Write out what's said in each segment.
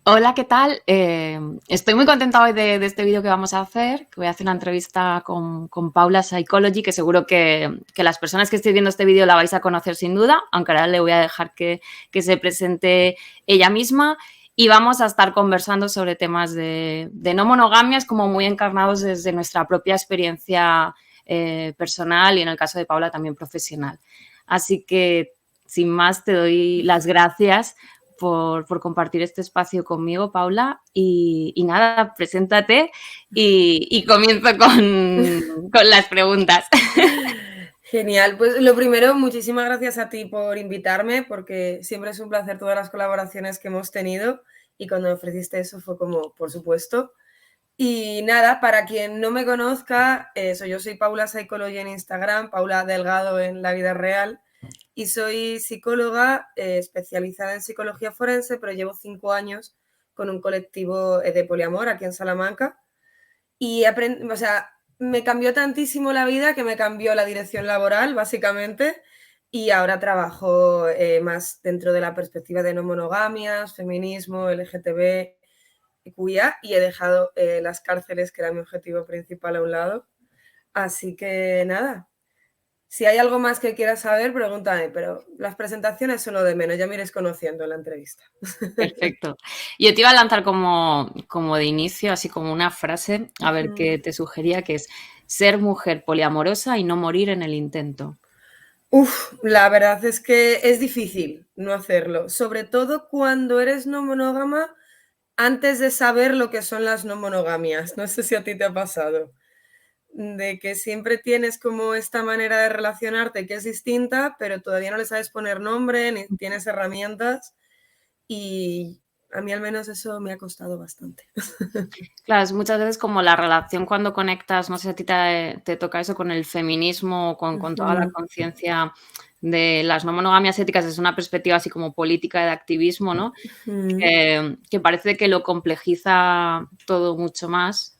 Hola, ¿qué tal? Estoy muy contenta hoy de este vídeo que vamos a hacer, que voy a hacer una entrevista con Paula Psychology, que seguro que las personas que estéis viendo este vídeo la vais a conocer sin duda, aunque ahora le voy a dejar que se presente ella misma y vamos a estar conversando sobre temas de no monogamias como muy encarnados desde nuestra propia experiencia personal y en el caso de Paula también profesional. Así que, sin más, te doy las gracias por compartir este espacio conmigo, Paula. Y nada, preséntate y comienzo con las preguntas. Genial, pues lo primero, muchísimas gracias a ti por invitarme, porque siempre es un placer todas las colaboraciones que hemos tenido y cuando me ofreciste eso fue como, por supuesto. Y nada, para quien no me conozca, yo soy Paula Psychology en Instagram, Paula Delgado en la vida real, y soy psicóloga especializada en psicología forense, pero llevo 5 años con un colectivo de poliamor aquí en Salamanca. Y me cambió tantísimo la vida que me cambió la dirección laboral, básicamente, y ahora trabajo más dentro de la perspectiva de no monogamias, feminismo, LGTB, QIA, y he dejado las cárceles, que era mi objetivo principal, a un lado. Así que nada, si hay algo más que quieras saber, pregúntame, pero las presentaciones son lo de menos, ya me iréis conociendo en la entrevista. Perfecto. Yo te iba a lanzar como de inicio, así como una frase, a ver qué te sugería, que es ser mujer poliamorosa y no morir en el intento. La verdad es que es difícil no hacerlo, sobre todo cuando eres no monógama antes de saber lo que son las no monogamias. No sé si a ti te ha pasado, de que siempre tienes como esta manera de relacionarte que es distinta, pero todavía no le sabes poner nombre ni tienes herramientas y a mí al menos eso me ha costado bastante. Claro, es muchas veces como la relación cuando conectas, no sé si a ti te toca eso con el feminismo, con toda la Ujú, conciencia de las no monogamias éticas desde una perspectiva así como política de activismo, ¿no? ujú. Que parece que lo complejiza todo mucho más.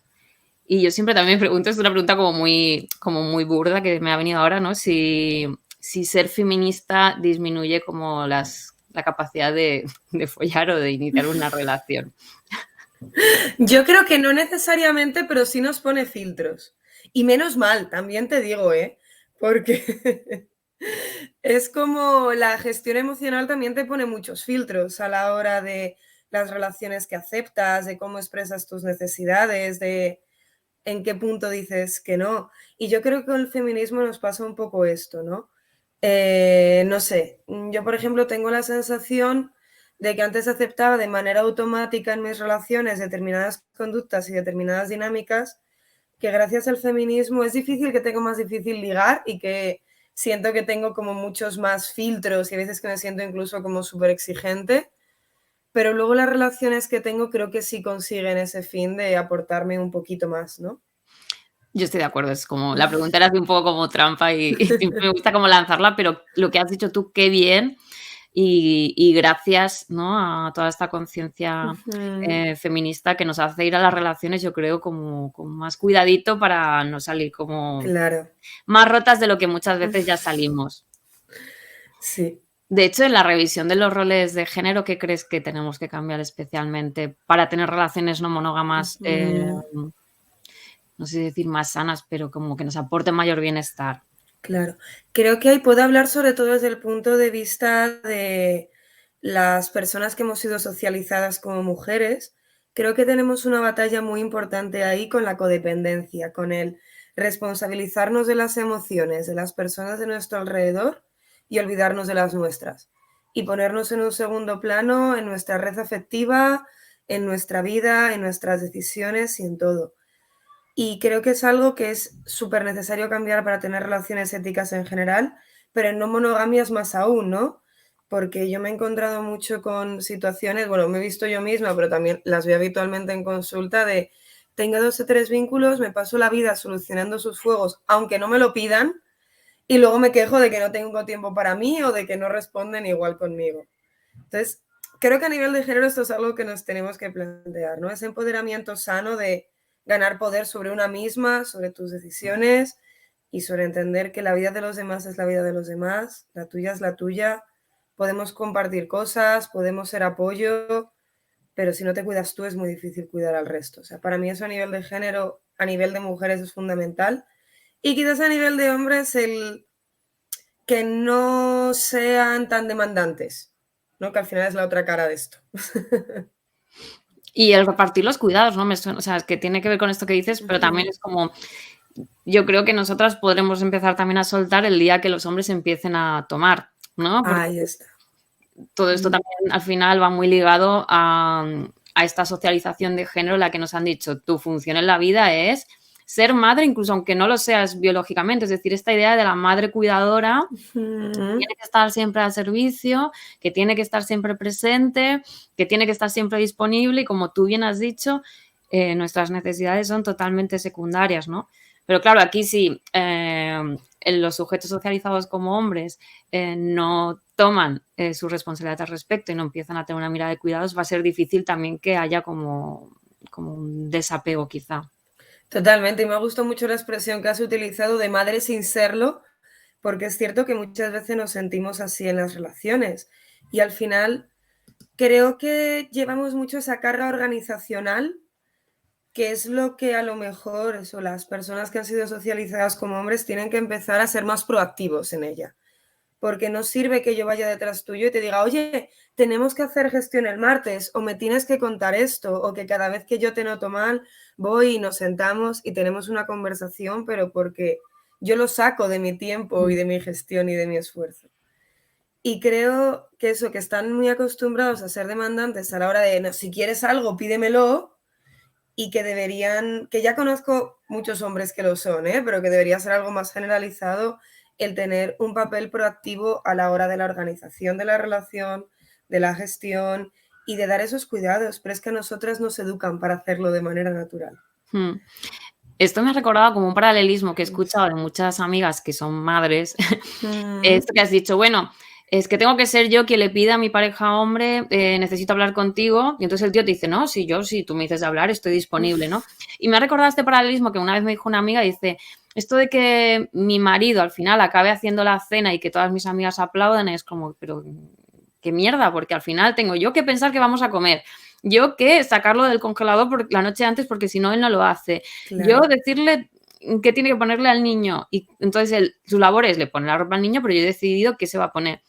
Y yo siempre también me pregunto, es una pregunta como muy burda que me ha venido ahora, ¿no? Si ser feminista disminuye como la capacidad de follar o de iniciar una relación. Yo creo que no necesariamente, pero sí nos pone filtros. Y menos mal, también te digo, ¿eh? Porque es como la gestión emocional también te pone muchos filtros a la hora de las relaciones que aceptas, de cómo expresas tus necesidades, de en qué punto dices que no. Y yo creo que con el feminismo nos pasa un poco esto, ¿no? No sé, yo por ejemplo tengo la sensación de que antes aceptaba de manera automática en mis relaciones determinadas conductas y determinadas dinámicas, que gracias al feminismo es difícil, que tengo más difícil ligar y que siento que tengo como muchos más filtros y a veces que me siento incluso como súper exigente, pero luego las relaciones que tengo creo que sí consiguen ese fin de aportarme un poquito más, ¿no? Yo estoy de acuerdo, es como la pregunta era así un poco como trampa y siempre me gusta como lanzarla, pero lo que has dicho tú, qué bien, y gracias, ¿no?, a toda esta conciencia, Ujú, feminista que nos hace ir a las relaciones, yo creo, como con más cuidadito para no salir como claro. más rotas de lo que muchas veces ya salimos. Sí. De hecho, en la revisión de los roles de género, ¿qué crees que tenemos que cambiar especialmente para tener relaciones no monógamas, Ujú. no sé si decir más sanas, pero como que nos aporten mayor bienestar? Claro. Creo que ahí puedo hablar sobre todo desde el punto de vista de las personas que hemos sido socializadas como mujeres. Creo que tenemos una batalla muy importante ahí con la codependencia, con el responsabilizarnos de las emociones de las personas de nuestro alrededor y olvidarnos de las nuestras. Y ponernos en un segundo plano en nuestra red afectiva, en nuestra vida, en nuestras decisiones y en todo. Y creo que es algo que es súper necesario cambiar para tener relaciones éticas en general, pero en no monogamias más aún, ¿no? Porque yo me he encontrado mucho con situaciones, bueno, me he visto yo misma, pero también las veo habitualmente en consulta de tengo 2 o 3 vínculos, me paso la vida solucionando sus fuegos, aunque no me lo pidan, y luego me quejo de que no tengo tiempo para mí o de que no responden igual conmigo. Entonces, creo que a nivel de género esto es algo que nos tenemos que plantear, ¿no? Ese empoderamiento sano de ganar poder sobre una misma, sobre tus decisiones y sobre entender que la vida de los demás es la vida de los demás, la tuya es la tuya, podemos compartir cosas, podemos ser apoyo, pero si no te cuidas tú es muy difícil cuidar al resto. O sea, para mí eso a nivel de género, a nivel de mujeres es fundamental. Y quizás a nivel de hombres el que no sean tan demandantes, ¿no? Que al final es la otra cara de esto. Y el repartir los cuidados, ¿no? O sea, es que tiene que ver con esto que dices, pero también es como, yo creo que nosotras podremos empezar también a soltar el día que los hombres empiecen a tomar, ¿no? Porque Ahí está. todo esto también al final va muy ligado a esta socialización de género en la que nos han dicho, tu función en la vida es ser madre, incluso aunque no lo seas biológicamente, es decir, esta idea de la madre cuidadora tiene que estar siempre al servicio, que tiene que estar siempre presente, que tiene que estar siempre disponible y como tú bien has dicho, nuestras necesidades son totalmente secundarias, ¿no? Pero claro, aquí sí, los sujetos socializados como hombres no toman su responsabilidad al respecto y no empiezan a tener una mirada de cuidados, va a ser difícil también que haya como un desapego quizá. Totalmente, y me ha gustado mucho la expresión que has utilizado de madre sin serlo, porque es cierto que muchas veces nos sentimos así en las relaciones y al final creo que llevamos mucho esa carga organizacional, que es lo que a lo mejor eso, las personas que han sido socializadas como hombres tienen que empezar a ser más proactivos en ella. Porque no sirve que yo vaya detrás tuyo y te diga, oye, tenemos que hacer gestión el martes, o me tienes que contar esto, o que cada vez que yo te noto mal, voy y nos sentamos y tenemos una conversación, pero porque yo lo saco de mi tiempo y de mi gestión y de mi esfuerzo. Y creo que eso, que están muy acostumbrados a ser demandantes a la hora de, no, si quieres algo, pídemelo, y que deberían, que ya conozco muchos hombres que lo son, pero que debería ser algo más generalizado el tener un papel proactivo a la hora de la organización de la relación, de la gestión y de dar esos cuidados, pero es que a nosotras nos educan para hacerlo de manera natural. Esto me ha recordado como un paralelismo que he escuchado de muchas amigas que son madres. Esto que has dicho, bueno, es que tengo que ser yo quien le pida a mi pareja hombre, necesito hablar contigo. Y entonces el tío te dice, no, si tú me dices de hablar, estoy disponible, ¿no? Y me ha recordado este paralelismo que una vez me dijo una amiga, dice, esto de que mi marido al final acabe haciendo la cena y que todas mis amigas aplaudan es como, pero qué mierda, porque al final tengo yo que pensar que vamos a comer. Yo que sacarlo del congelador la noche antes porque si no él no lo hace. Yo Claro. decirle qué tiene que ponerle al niño y entonces su labor es le pone la ropa al niño, pero yo he decidido qué se va a poner.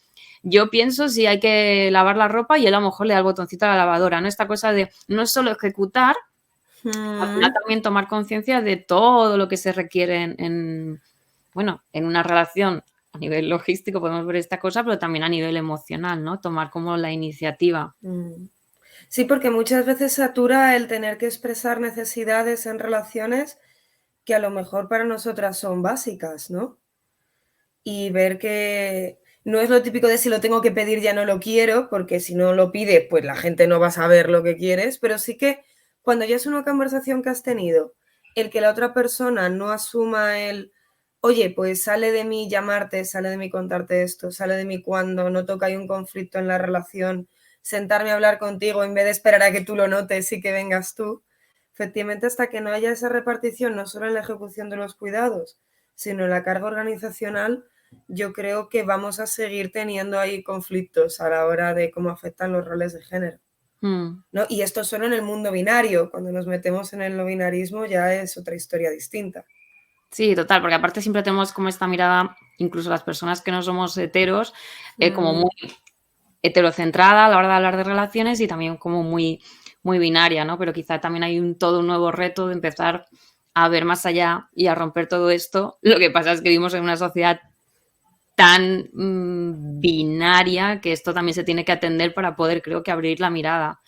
Yo pienso si hay que lavar la ropa y él a lo mejor le da el botoncito a la lavadora, ¿no? Esta cosa de no es solo ejecutar, al final también tomar conciencia de todo lo que se requiere bueno, en una relación a nivel logístico podemos ver esta cosa, pero también a nivel emocional, ¿no? Tomar como la iniciativa. Sí, porque muchas veces satura el tener que expresar necesidades en relaciones que a lo mejor para nosotras son básicas, ¿no? Y ver que no es lo típico de si lo tengo que pedir ya no lo quiero, porque si no lo pide, pues la gente no va a saber lo que quieres, pero sí que cuando ya es una conversación que has tenido, el que la otra persona no asuma el, oye, pues sale de mí llamarte, sale de mí contarte esto, sale de mí cuando noto que hay un conflicto en la relación, sentarme a hablar contigo en vez de esperar a que tú lo notes y que vengas tú. Efectivamente, hasta que no haya esa repartición, no solo en la ejecución de los cuidados, sino en la carga organizacional, yo creo que vamos a seguir teniendo ahí conflictos a la hora de cómo afectan los roles de género. ¿No? Y esto solo en el mundo binario. Cuando nos metemos en el no binarismo ya es otra historia distinta. Sí, total, porque aparte siempre tenemos como esta mirada, incluso las personas que no somos heteros, como muy heterocentrada a la hora de hablar de relaciones y también como muy, muy binaria, ¿no? Pero quizá también hay todo un nuevo reto de empezar a ver más allá y a romper todo esto. Lo que pasa es que vivimos en una sociedad tan binaria que esto también se tiene que atender para poder, creo que, abrir la mirada.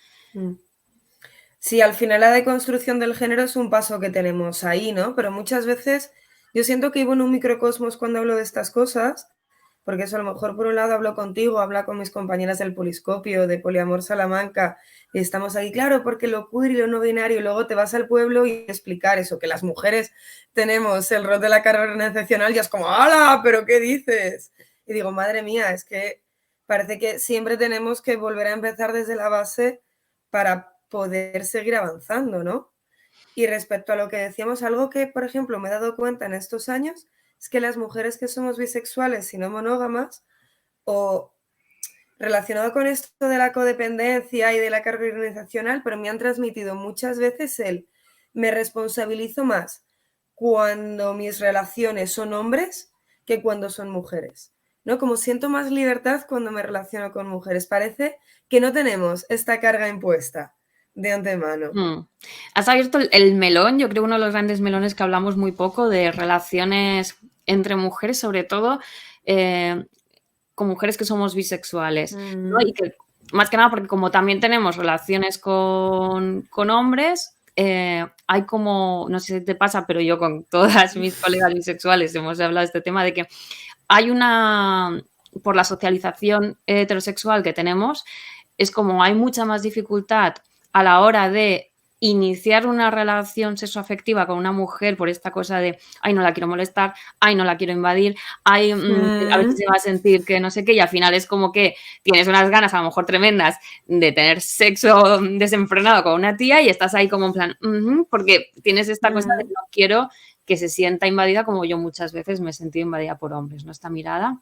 Sí, al final la deconstrucción del género es un paso que tenemos ahí, ¿no? Pero muchas veces yo siento que vivo en un microcosmos cuando hablo de estas cosas, porque eso a lo mejor por un lado hablo contigo, hablo con mis compañeras del Poliscopio, de Poliamor Salamanca, y estamos ahí, claro, porque lo queer y lo no binario, y luego te vas al pueblo y explicar eso, que las mujeres tenemos el rol de la carrera organizacional y es como, ¡hala! ¿Pero qué dices? Y digo, madre mía, es que parece que siempre tenemos que volver a empezar desde la base para poder seguir avanzando, ¿no? Y respecto a lo que decíamos, algo que, por ejemplo, me he dado cuenta en estos años es que las mujeres que somos bisexuales y no monógamas, o relacionado con esto de la codependencia y de la carga organizacional, pero me han transmitido muchas veces me responsabilizo más cuando mis relaciones son hombres que cuando son mujeres, ¿no? Como siento más libertad cuando me relaciono con mujeres. Parece que no tenemos esta carga impuesta de antemano. Has abierto el melón, yo creo uno de los grandes melones que hablamos muy poco de relaciones entre mujeres, sobre todo con mujeres que somos bisexuales, ¿no? Y que más que nada porque como también tenemos relaciones con hombres, hay como, no sé si te pasa, pero yo con todas mis colegas bisexuales hemos hablado de este tema, de que hay por la socialización heterosexual que tenemos, es como hay mucha más dificultad a la hora de iniciar una relación sexoafectiva con una mujer por esta cosa de, ay, no la quiero molestar, ay, no la quiero invadir, ay, a ver si se va a sentir que no sé qué, y al final es como que tienes unas ganas a lo mejor tremendas de tener sexo desenfrenado con una tía y estás ahí como en plan, porque tienes esta cosa de no quiero que se sienta invadida como yo muchas veces me he sentido invadida por hombres, ¿no? Esta mirada.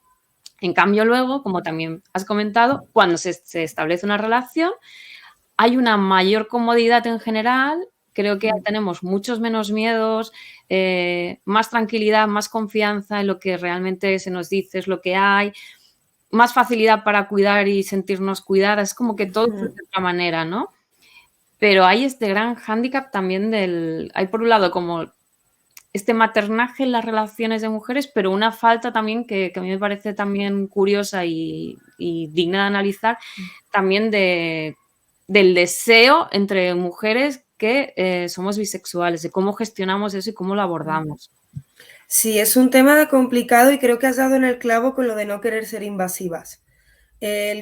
En cambio, luego, como también has comentado, cuando se establece una relación, hay una mayor comodidad en general, creo que tenemos muchos menos miedos, más tranquilidad, más confianza en lo que realmente se nos dice, es lo que hay, más facilidad para cuidar y sentirnos cuidadas, es como que todo es de otra manera, ¿no? Pero hay este gran hándicap también hay por un lado como este maternaje en las relaciones de mujeres, pero una falta también que a mí me parece también curiosa y digna de analizar, también del deseo entre mujeres que somos bisexuales, de cómo gestionamos eso y cómo lo abordamos. Sí, es un tema complicado y creo que has dado en el clavo con lo de no querer ser invasivas.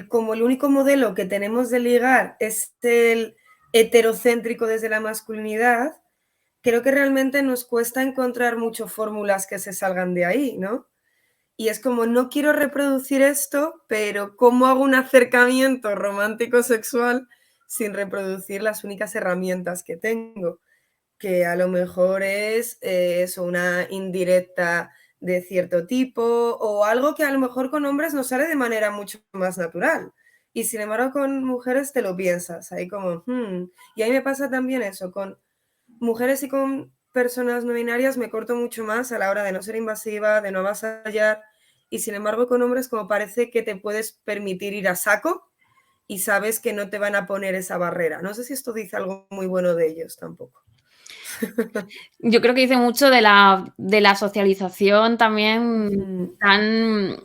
Como el único modelo que tenemos de ligar es el heterocéntrico desde la masculinidad, creo que realmente nos cuesta encontrar muchas fórmulas que se salgan de ahí, ¿no? Y es como, no quiero reproducir esto, pero ¿cómo hago un acercamiento romántico sexual sin reproducir las únicas herramientas que tengo? Que a lo mejor es eso, una indirecta de cierto tipo o algo que a lo mejor con hombres nos sale de manera mucho más natural. Y sin embargo con mujeres te lo piensas, ahí como, Y a mí me pasa también eso, con mujeres y con personas no binarias me corto mucho más a la hora de no ser invasiva, de no avasallar, y sin embargo con hombres como parece que te puedes permitir ir a saco y sabes que no te van a poner esa barrera. No sé si esto dice algo muy bueno de ellos tampoco. Yo creo que dice mucho de la socialización también tan,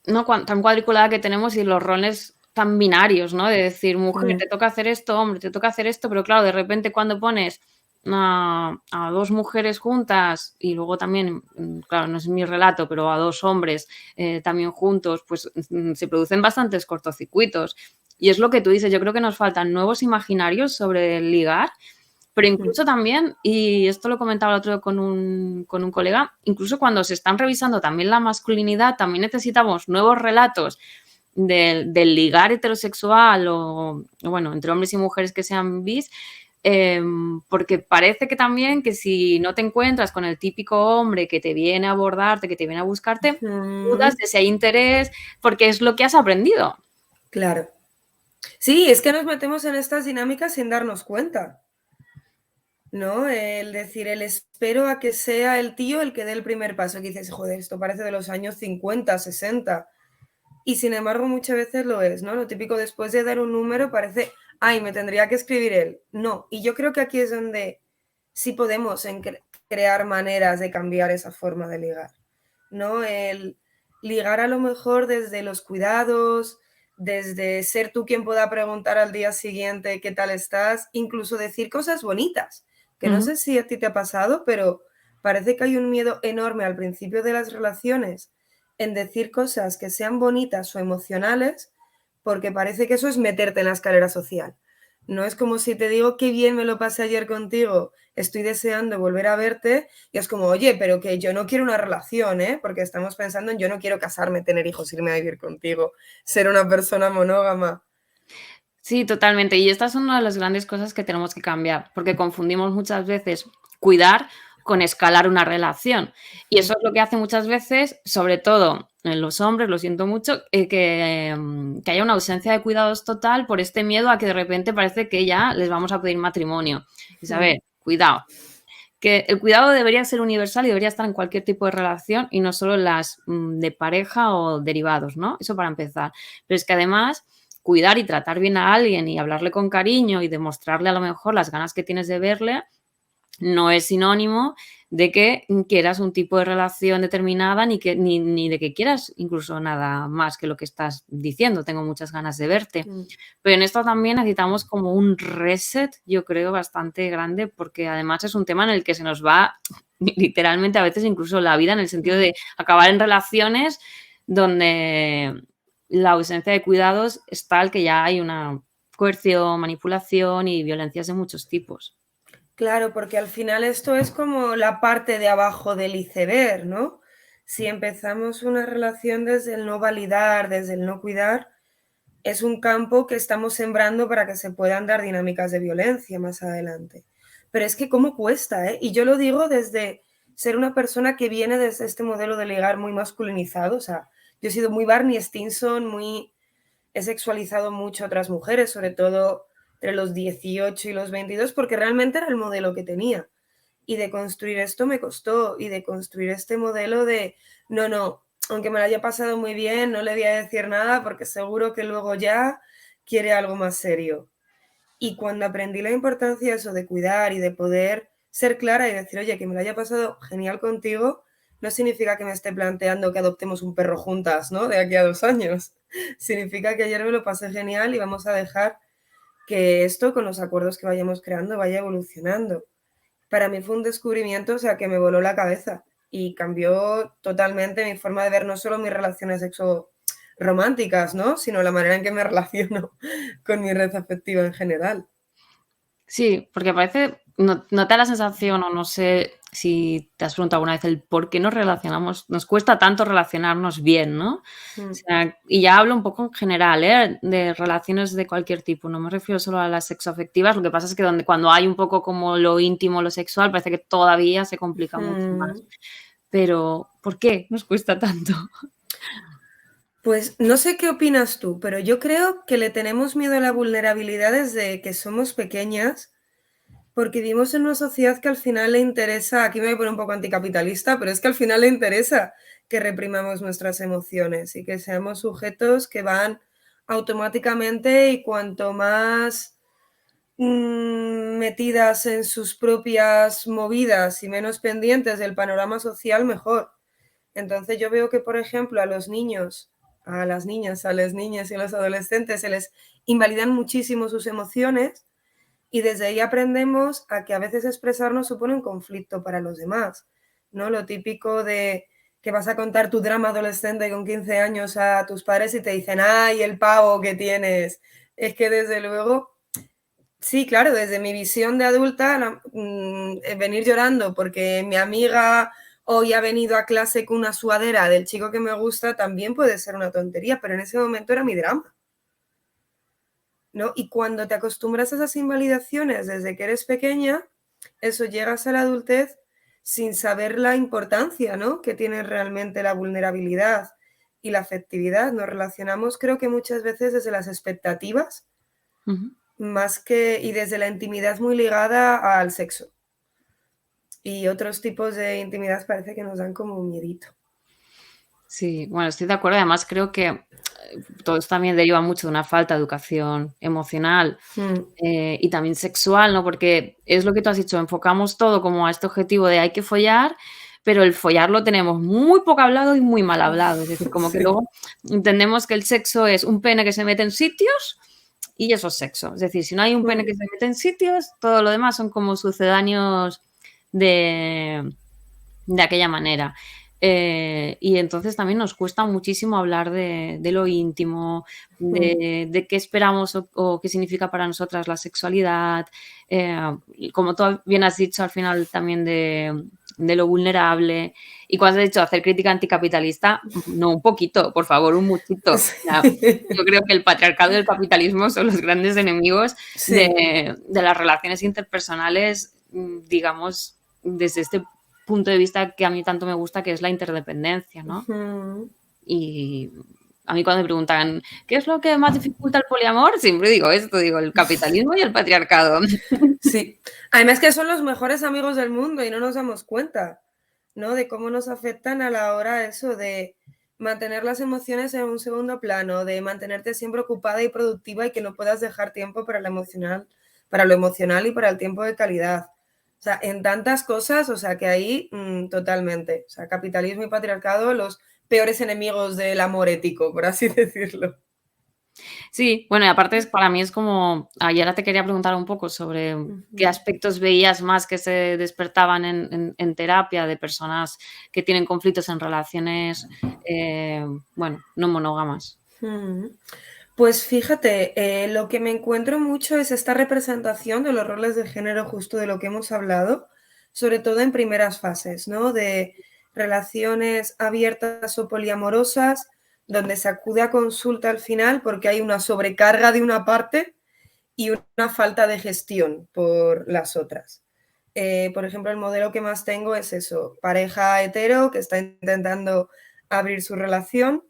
¿no? Tan cuadriculada que tenemos y los roles tan binarios, ¿no? De decir, mujer, te toca hacer esto, hombre, te toca hacer esto, pero claro, de repente cuando pones a dos mujeres juntas y luego también, claro, no es mi relato, pero a dos hombres también juntos, pues se producen bastantes cortocircuitos. Y es lo que tú dices, yo creo que nos faltan nuevos imaginarios sobre el ligar, pero incluso también, y esto lo comentaba el otro día con un colega, incluso cuando se están revisando también la masculinidad, también necesitamos nuevos relatos del ligar heterosexual o, bueno, entre hombres y mujeres que sean bis, porque parece que también que si no te encuentras con el típico hombre que te viene a abordarte, que te viene a buscarte, dudas de si hay interés, porque es lo que has aprendido. Claro. Sí, es que nos metemos en estas dinámicas sin darnos cuenta, ¿no? El decir, el espero a que sea el tío el que dé el primer paso, que dices, joder, esto parece de los años 50, 60. Y sin embargo, muchas veces lo es, ¿no? Lo típico, después de dar un número, parece, ay, me tendría que escribir él. No, y yo creo que aquí es donde sí podemos crear maneras de cambiar esa forma de ligar, ¿no? El ligar a lo mejor desde los cuidados, desde ser tú quien pueda preguntar al día siguiente qué tal estás, incluso decir cosas bonitas, que no sé si a ti te ha pasado, pero parece que hay un miedo enorme al principio de las relaciones en decir cosas que sean bonitas o emocionales, porque parece que eso es meterte en la escalera social. No es como si te digo qué bien me lo pasé ayer contigo, estoy deseando volver a verte, y es como, oye, pero que yo no quiero una relación, ¿eh? Porque estamos pensando en yo no quiero casarme, tener hijos, irme a vivir contigo, ser una persona monógama. Sí, totalmente. Y esta es una de las grandes cosas que tenemos que cambiar, porque confundimos muchas veces cuidar con escalar una relación. Y eso es lo que hace muchas veces, sobre todo en los hombres, lo siento mucho, que haya una ausencia de cuidados total por este miedo a que de repente parece que ya les vamos a pedir matrimonio. Y a ver, cuidado. Que el cuidado debería ser universal y debería estar en cualquier tipo de relación y no solo en las de pareja o derivados, ¿no? Eso para empezar. Pero es que además cuidar y tratar bien a alguien y hablarle con cariño y demostrarle a lo mejor las ganas que tienes de verle no es sinónimo de que quieras un tipo de relación determinada ni de que quieras incluso nada más que lo que estás diciendo. Tengo muchas ganas de verte. Pero en esto también necesitamos como un reset, yo creo, bastante grande, porque además es un tema en el que se nos va literalmente a veces incluso la vida, en el sentido de acabar en relaciones donde la ausencia de cuidados es tal que ya hay una coerción, manipulación y violencias de muchos tipos. Claro, porque al final esto es como la parte de abajo del iceberg, ¿no? Si empezamos una relación desde el no validar, desde el no cuidar, es un campo que estamos sembrando para que se puedan dar dinámicas de violencia más adelante. Pero es que cómo cuesta, ¿eh? Y yo lo digo desde ser una persona que viene desde este modelo de ligar muy masculinizado. O sea, yo he sido muy Barney Stinson, he sexualizado mucho a otras mujeres, sobre todo entre los 18 y los 22, porque realmente era el modelo que tenía. Y de construir esto me costó, y de construir este modelo de, no, aunque me lo haya pasado muy bien, no le voy a decir nada porque seguro que luego ya quiere algo más serio. Y cuando aprendí la importancia de eso, de cuidar y de poder ser clara y decir, oye, que me lo haya pasado genial contigo, no significa que me esté planteando que adoptemos un perro juntas, ¿no? De aquí a 2 años. Significa que ayer me lo pasé genial y vamos a dejar que esto, con los acuerdos que vayamos creando, vaya evolucionando. Para mí fue un descubrimiento, o sea, que me voló la cabeza y cambió totalmente mi forma de ver no solo mis relaciones sexo-románticas, ¿no? Sino la manera en que me relaciono con mi red afectiva en general. Sí, porque parece, no te da la sensación, o no sé si te has preguntado alguna vez el por qué nos cuesta tanto relacionarnos bien, ¿no? O sea, y ya hablo un poco en general, ¿eh? De relaciones de cualquier tipo, no me refiero solo a las sexoafectivas, lo que pasa es que cuando hay un poco como lo íntimo, lo sexual, parece que todavía se complica mucho más. Pero, ¿por qué nos cuesta tanto? Pues no sé qué opinas tú, pero yo creo que le tenemos miedo a la vulnerabilidad desde que somos pequeñas, porque vivimos en una sociedad que al final le interesa, aquí me voy a poner un poco anticapitalista, pero es que al final le interesa que reprimamos nuestras emociones y que seamos sujetos que van automáticamente, y cuanto más metidas en sus propias movidas y menos pendientes del panorama social, mejor. Entonces yo veo que, por ejemplo, a los niños, a las niñas, a las niñas y a los adolescentes se les invalidan muchísimo sus emociones, y desde ahí aprendemos a que a veces expresarnos supone un conflicto para los demás, ¿no? Lo típico de que vas a contar tu drama adolescente con 15 años a tus padres y te dicen, ¡ay, el pavo que tienes! Es que desde luego, sí, claro, desde mi visión de adulta, venir llorando porque mi amiga hoy ha venido a clase con una sudadera del chico que me gusta también puede ser una tontería, pero en ese momento era mi drama, ¿no? Y cuando te acostumbras a esas invalidaciones desde que eres pequeña, eso llegas a la adultez sin saber la importancia, ¿no?, que tiene realmente la vulnerabilidad y la afectividad. Nos relacionamos, creo que muchas veces desde las expectativas, más que, y desde la intimidad muy ligada al sexo. Y otros tipos de intimidad parece que nos dan como un miedito. Sí, bueno, estoy de acuerdo. Además, creo que todo esto también deriva mucho de una falta de educación emocional y también sexual, ¿no? Porque es lo que tú has dicho, enfocamos todo como a este objetivo de hay que follar, pero el follar lo tenemos muy poco hablado y muy mal hablado. Es decir, como que Sí. luego entendemos que el sexo es un pene que se mete en sitios y eso es sexo. Es decir, si no hay un pene que se mete en sitios, todo lo demás son como sucedáneos de aquella manera. Y entonces también nos cuesta muchísimo hablar de lo íntimo, de qué esperamos o qué significa para nosotras la sexualidad, como tú bien has dicho al final también de lo vulnerable. Y cuando has dicho hacer crítica anticapitalista, no un poquito, por favor, un muchito. O sea, yo creo que el patriarcado y el capitalismo son los grandes enemigos Sí. de las relaciones interpersonales, digamos, desde este punto de vista que a mí tanto me gusta, que es la interdependencia, ¿no? Ujú. Y a mí cuando me preguntan, ¿qué es lo que más dificulta el poliamor? Siempre digo esto, digo, el capitalismo y el patriarcado. Sí. Además que son los mejores amigos del mundo y no nos damos cuenta, ¿no? De cómo nos afectan a la hora eso de mantener las emociones en un segundo plano, de mantenerte siempre ocupada y productiva y que no puedas dejar tiempo para lo emocional y para el tiempo de calidad. O sea, en tantas cosas, o sea, que ahí totalmente. O sea, capitalismo y patriarcado, los peores enemigos del amor ético, por así decirlo. Sí, bueno, y aparte para mí es como, ahora te quería preguntar un poco sobre qué Ujú. aspectos veías más que se despertaban en terapia de personas que tienen conflictos en relaciones, bueno, no monógamas. Mm. Pues fíjate, lo que me encuentro mucho es esta representación de los roles de género, justo de lo que hemos hablado, sobre todo en primeras fases, ¿no? De relaciones abiertas o poliamorosas, donde se acude a consulta al final porque hay una sobrecarga de una parte y una falta de gestión por las otras. Por ejemplo, el modelo que más tengo es eso, pareja hetero que está intentando abrir su relación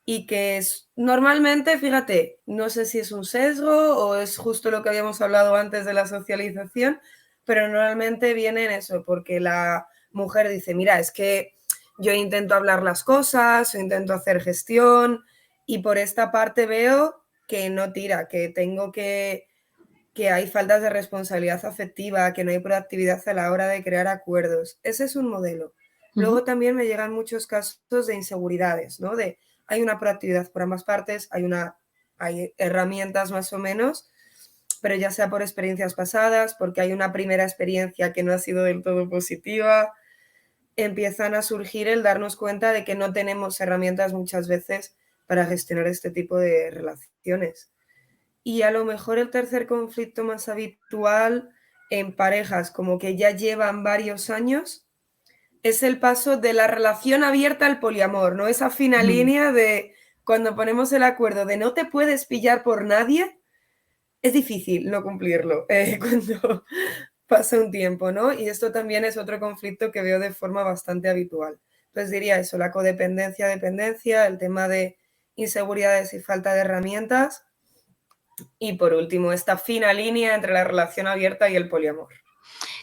y que es normalmente, fíjate, no sé si es un sesgo o es justo lo que habíamos hablado antes de la socialización, pero normalmente viene en eso, porque la mujer dice, mira, es que yo intento hablar las cosas, o intento hacer gestión y por esta parte veo que no tira, que tengo que hay faltas de responsabilidad afectiva, que no hay proactividad a la hora de crear acuerdos. Ese es un modelo. Ujú, Luego también me llegan muchos casos de inseguridades, ¿no? De hay una proactividad por ambas partes, hay herramientas más o menos, pero ya sea por experiencias pasadas, porque hay una primera experiencia que no ha sido del todo positiva, empiezan a surgir el darnos cuenta de que no tenemos herramientas muchas veces para gestionar este tipo de relaciones. Y a lo mejor el tercer conflicto más habitual en parejas, como que ya llevan varios años, es el paso de la relación abierta al poliamor, ¿no? Esa fina ujú. línea de cuando ponemos el acuerdo de no te puedes pillar por nadie, es difícil no cumplirlo cuando pasa un tiempo, ¿no? Y esto también es otro conflicto que veo de forma bastante habitual. Entonces diría eso, la codependencia, dependencia, el tema de inseguridades y falta de herramientas y por último, esta fina línea entre la relación abierta y el poliamor.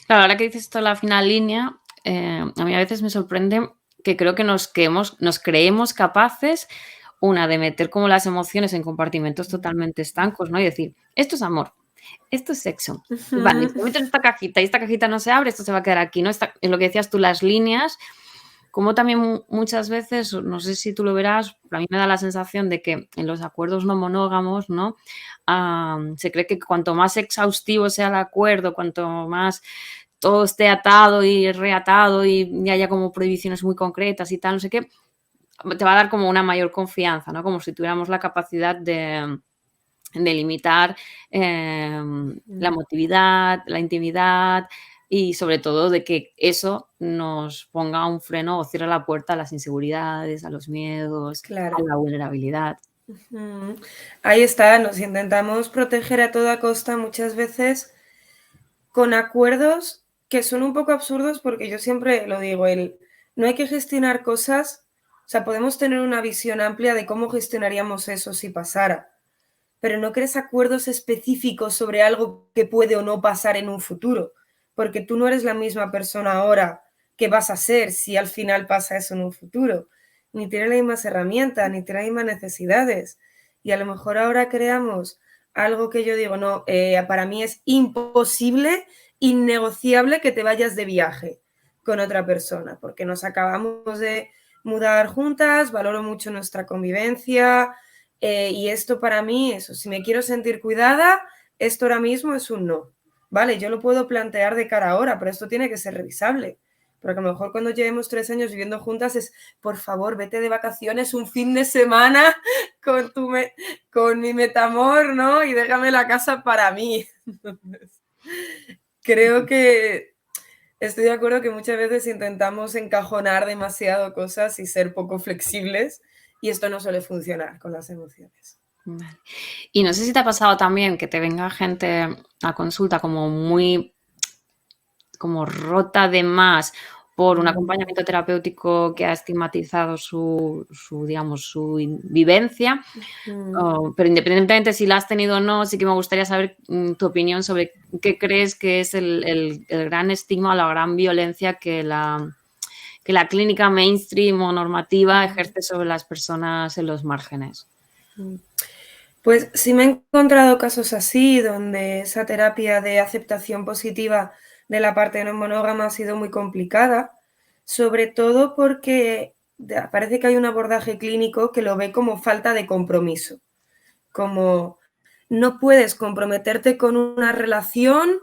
Claro, ahora que dices esto de la fina línea, a mí a veces me sorprende que creo que nos creemos capaces, una, de meter como las emociones en compartimentos totalmente estancos, ¿no? Y decir, esto es amor, esto es sexo. Y vale, si Ujú. metes esta cajita y esta cajita no se abre, esto se va a quedar aquí, ¿no? Es lo que decías tú, las líneas, como también muchas veces, no sé si tú lo verás, pero a mí me da la sensación de que en los acuerdos no monógamos, ¿no? Se cree que cuanto más exhaustivo sea el acuerdo, cuanto más todo esté atado y reatado y haya como prohibiciones muy concretas y tal, no sé qué, te va a dar como una mayor confianza, ¿no? Como si tuviéramos la capacidad de limitar la emotividad, la intimidad y sobre todo de que eso nos ponga un freno o cierre la puerta a las inseguridades, a los miedos, a Claro. la vulnerabilidad. Ujú. Ahí está, nos intentamos proteger a toda costa muchas veces con acuerdos que son un poco absurdos porque yo siempre lo digo, no hay que gestionar cosas, o sea, podemos tener una visión amplia de cómo gestionaríamos eso si pasara, pero no crees acuerdos específicos sobre algo que puede o no pasar en un futuro, porque tú no eres la misma persona ahora que vas a ser si al final pasa eso en un futuro, ni tienes las mismas herramientas, ni tienes las mismas necesidades. Y a lo mejor ahora creamos algo que yo digo, no, para mí es imposible, innegociable que te vayas de viaje con otra persona, porque nos acabamos de mudar juntas, valoro mucho nuestra convivencia, y esto para mí, eso, si me quiero sentir cuidada, esto ahora mismo es un no. Vale, yo lo puedo plantear de cara ahora, pero esto tiene que ser revisable. Porque a lo mejor cuando llevemos 3 años viviendo juntas es, por favor, vete de vacaciones un fin de semana con, con mi metamor, ¿no? Y déjame la casa para mí. Entonces, creo que estoy de acuerdo que muchas veces intentamos encajonar demasiado cosas y ser poco flexibles y esto no suele funcionar con las emociones. Vale. Y no sé si te ha pasado también que te venga gente a consulta como muy como rota de más por un acompañamiento terapéutico que ha estigmatizado digamos, su vivencia. Pero independientemente si la has tenido o no, sí que me gustaría saber tu opinión sobre qué crees que es el gran estigma o la gran violencia que la clínica mainstream o normativa ejerce sobre las personas en los márgenes. Pues sí me he encontrado casos así, donde esa terapia de aceptación positiva de la parte no monógama ha sido muy complicada, sobre todo porque parece que hay un abordaje clínico que lo ve como falta de compromiso, como no puedes comprometerte con una relación,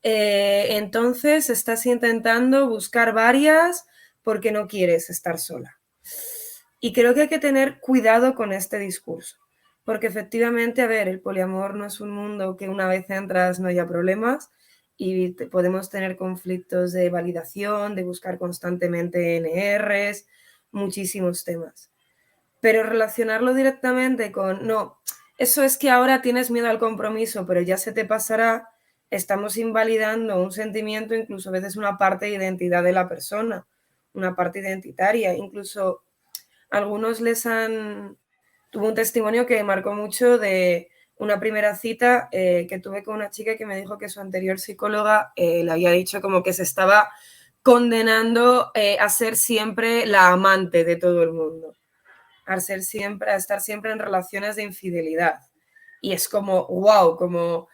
entonces estás intentando buscar varias porque no quieres estar sola. Y creo que hay que tener cuidado con este discurso, porque efectivamente, a ver, el poliamor no es un mundo que una vez entras no haya problemas y podemos tener conflictos de validación, de buscar constantemente NRs, muchísimos temas. Pero relacionarlo directamente con, no, eso es que ahora tienes miedo al compromiso, pero ya se te pasará, estamos invalidando un sentimiento, incluso a veces una parte de identidad de la persona, una parte identitaria, incluso algunos tuve un testimonio que marcó mucho de una primera cita que tuve con una chica que me dijo que su anterior psicóloga le había dicho como que se estaba condenando a ser siempre la amante de todo el mundo, a estar siempre en relaciones de infidelidad. Y es como, wow, como,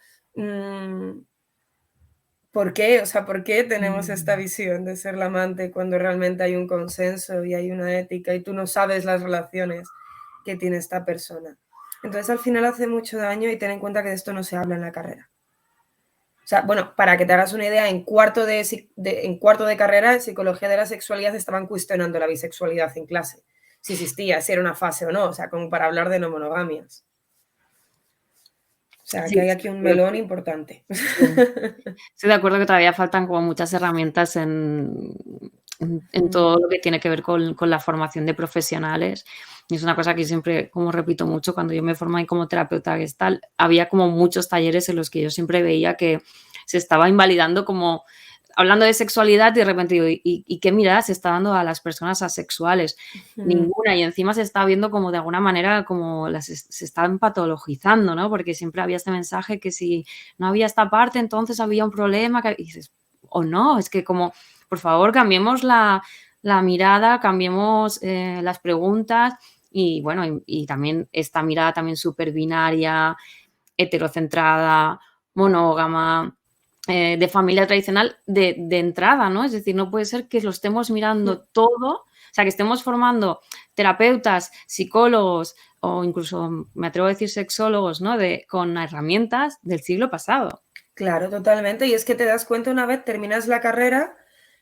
¿por qué? O sea, ¿por qué tenemos esta visión de ser la amante cuando realmente hay un consenso y hay una ética y tú no sabes las relaciones que tiene esta persona? Entonces, al final hace mucho daño y ten en cuenta que de esto no se habla en la carrera. O sea, bueno, para que te hagas una idea, en cuarto de carrera en psicología de la sexualidad estaban cuestionando la bisexualidad en clase, si existía, si era una fase o no, o sea, como para hablar de no monogamias. O sea, que Sí, hay sí, aquí un estoy de melón acuerdo. importante. Sí. Estoy de acuerdo que todavía faltan como muchas herramientas en todo lo que tiene que ver con la formación de profesionales. Y es una cosa que siempre, como repito mucho, cuando yo me formé como terapeuta Gestalt, había como muchos talleres en los que yo siempre veía que se estaba invalidando como hablando de sexualidad y de repente digo, ¿y qué mirada se está dando a las personas asexuales? Ninguna. Y encima se está viendo como de alguna manera como se están patologizando, ¿no? Porque siempre había este mensaje que si no había esta parte, entonces había un problema. Y dices, o no, es que como, por favor, cambiemos la mirada, cambiemos las preguntas y bueno, y también esta mirada también súper binaria, heterocentrada, monógama, de familia tradicional de entrada, ¿no? Es decir, no puede ser que lo estemos mirando todo, o sea, que estemos formando terapeutas, psicólogos o incluso, me atrevo a decir, sexólogos, ¿no? Con herramientas del siglo pasado. Claro, totalmente. Y es que te das cuenta una vez terminas la carrera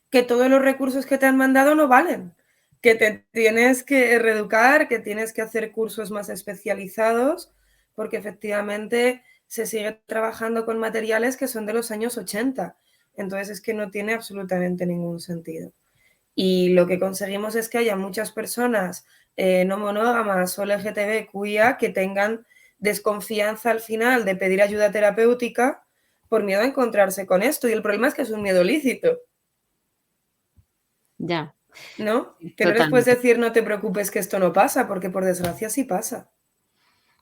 que todos los recursos que te han mandado no valen, que te tienes que reeducar, que tienes que hacer cursos más especializados, porque efectivamente se sigue trabajando con materiales que son de los años 80. Entonces es que no tiene absolutamente ningún sentido. Y lo que conseguimos es que haya muchas personas no monógamas o LGTBQIA que tengan desconfianza al final de pedir ayuda terapéutica por miedo a encontrarse con esto. Y el problema es que es un miedo lícito, Ya, ¿no? sí, Que no les puedes totalmente. decir no te preocupes que esto no pasa, porque por desgracia sí pasa.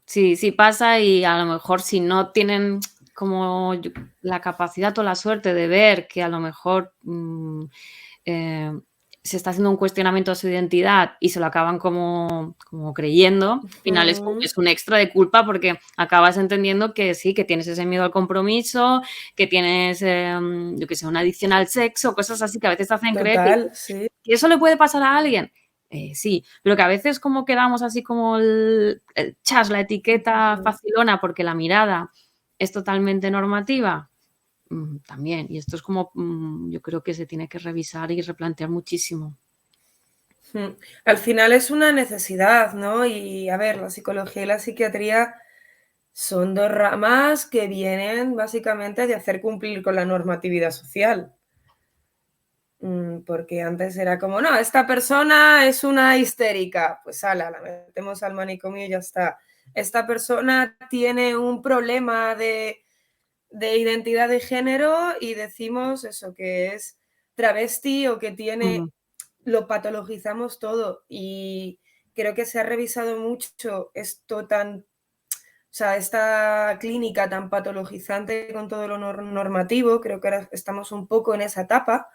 Sí, sí pasa y a lo mejor si no tienen como la capacidad o la suerte de ver que a lo mejor eh, se está haciendo un cuestionamiento de su identidad y se lo acaban como creyendo, al final es un extra de culpa porque acabas entendiendo que sí, que tienes ese miedo al compromiso, que tienes, yo qué sé, una adicción al sexo, cosas así que a veces te hacen creer Total, sí. que eso le puede pasar a alguien. Sí, pero que a veces como quedamos así como el chas, la etiqueta facilona porque la mirada es totalmente normativa. También, y esto es como, yo creo que se tiene que revisar y replantear muchísimo. Al final es una necesidad, ¿no? Y a ver, la psicología y la psiquiatría son dos ramas que vienen básicamente de hacer cumplir con la normatividad social. Porque antes era como, no, esta persona es una histérica, pues ala, la metemos al manicomio y ya está. Esta persona tiene un problema de identidad de género y decimos eso, que es travesti o que tiene, Mm, lo patologizamos todo y creo que se ha revisado mucho esto tan, o sea, esta clínica tan patologizante con todo lo normativo, creo que ahora estamos un poco en esa etapa.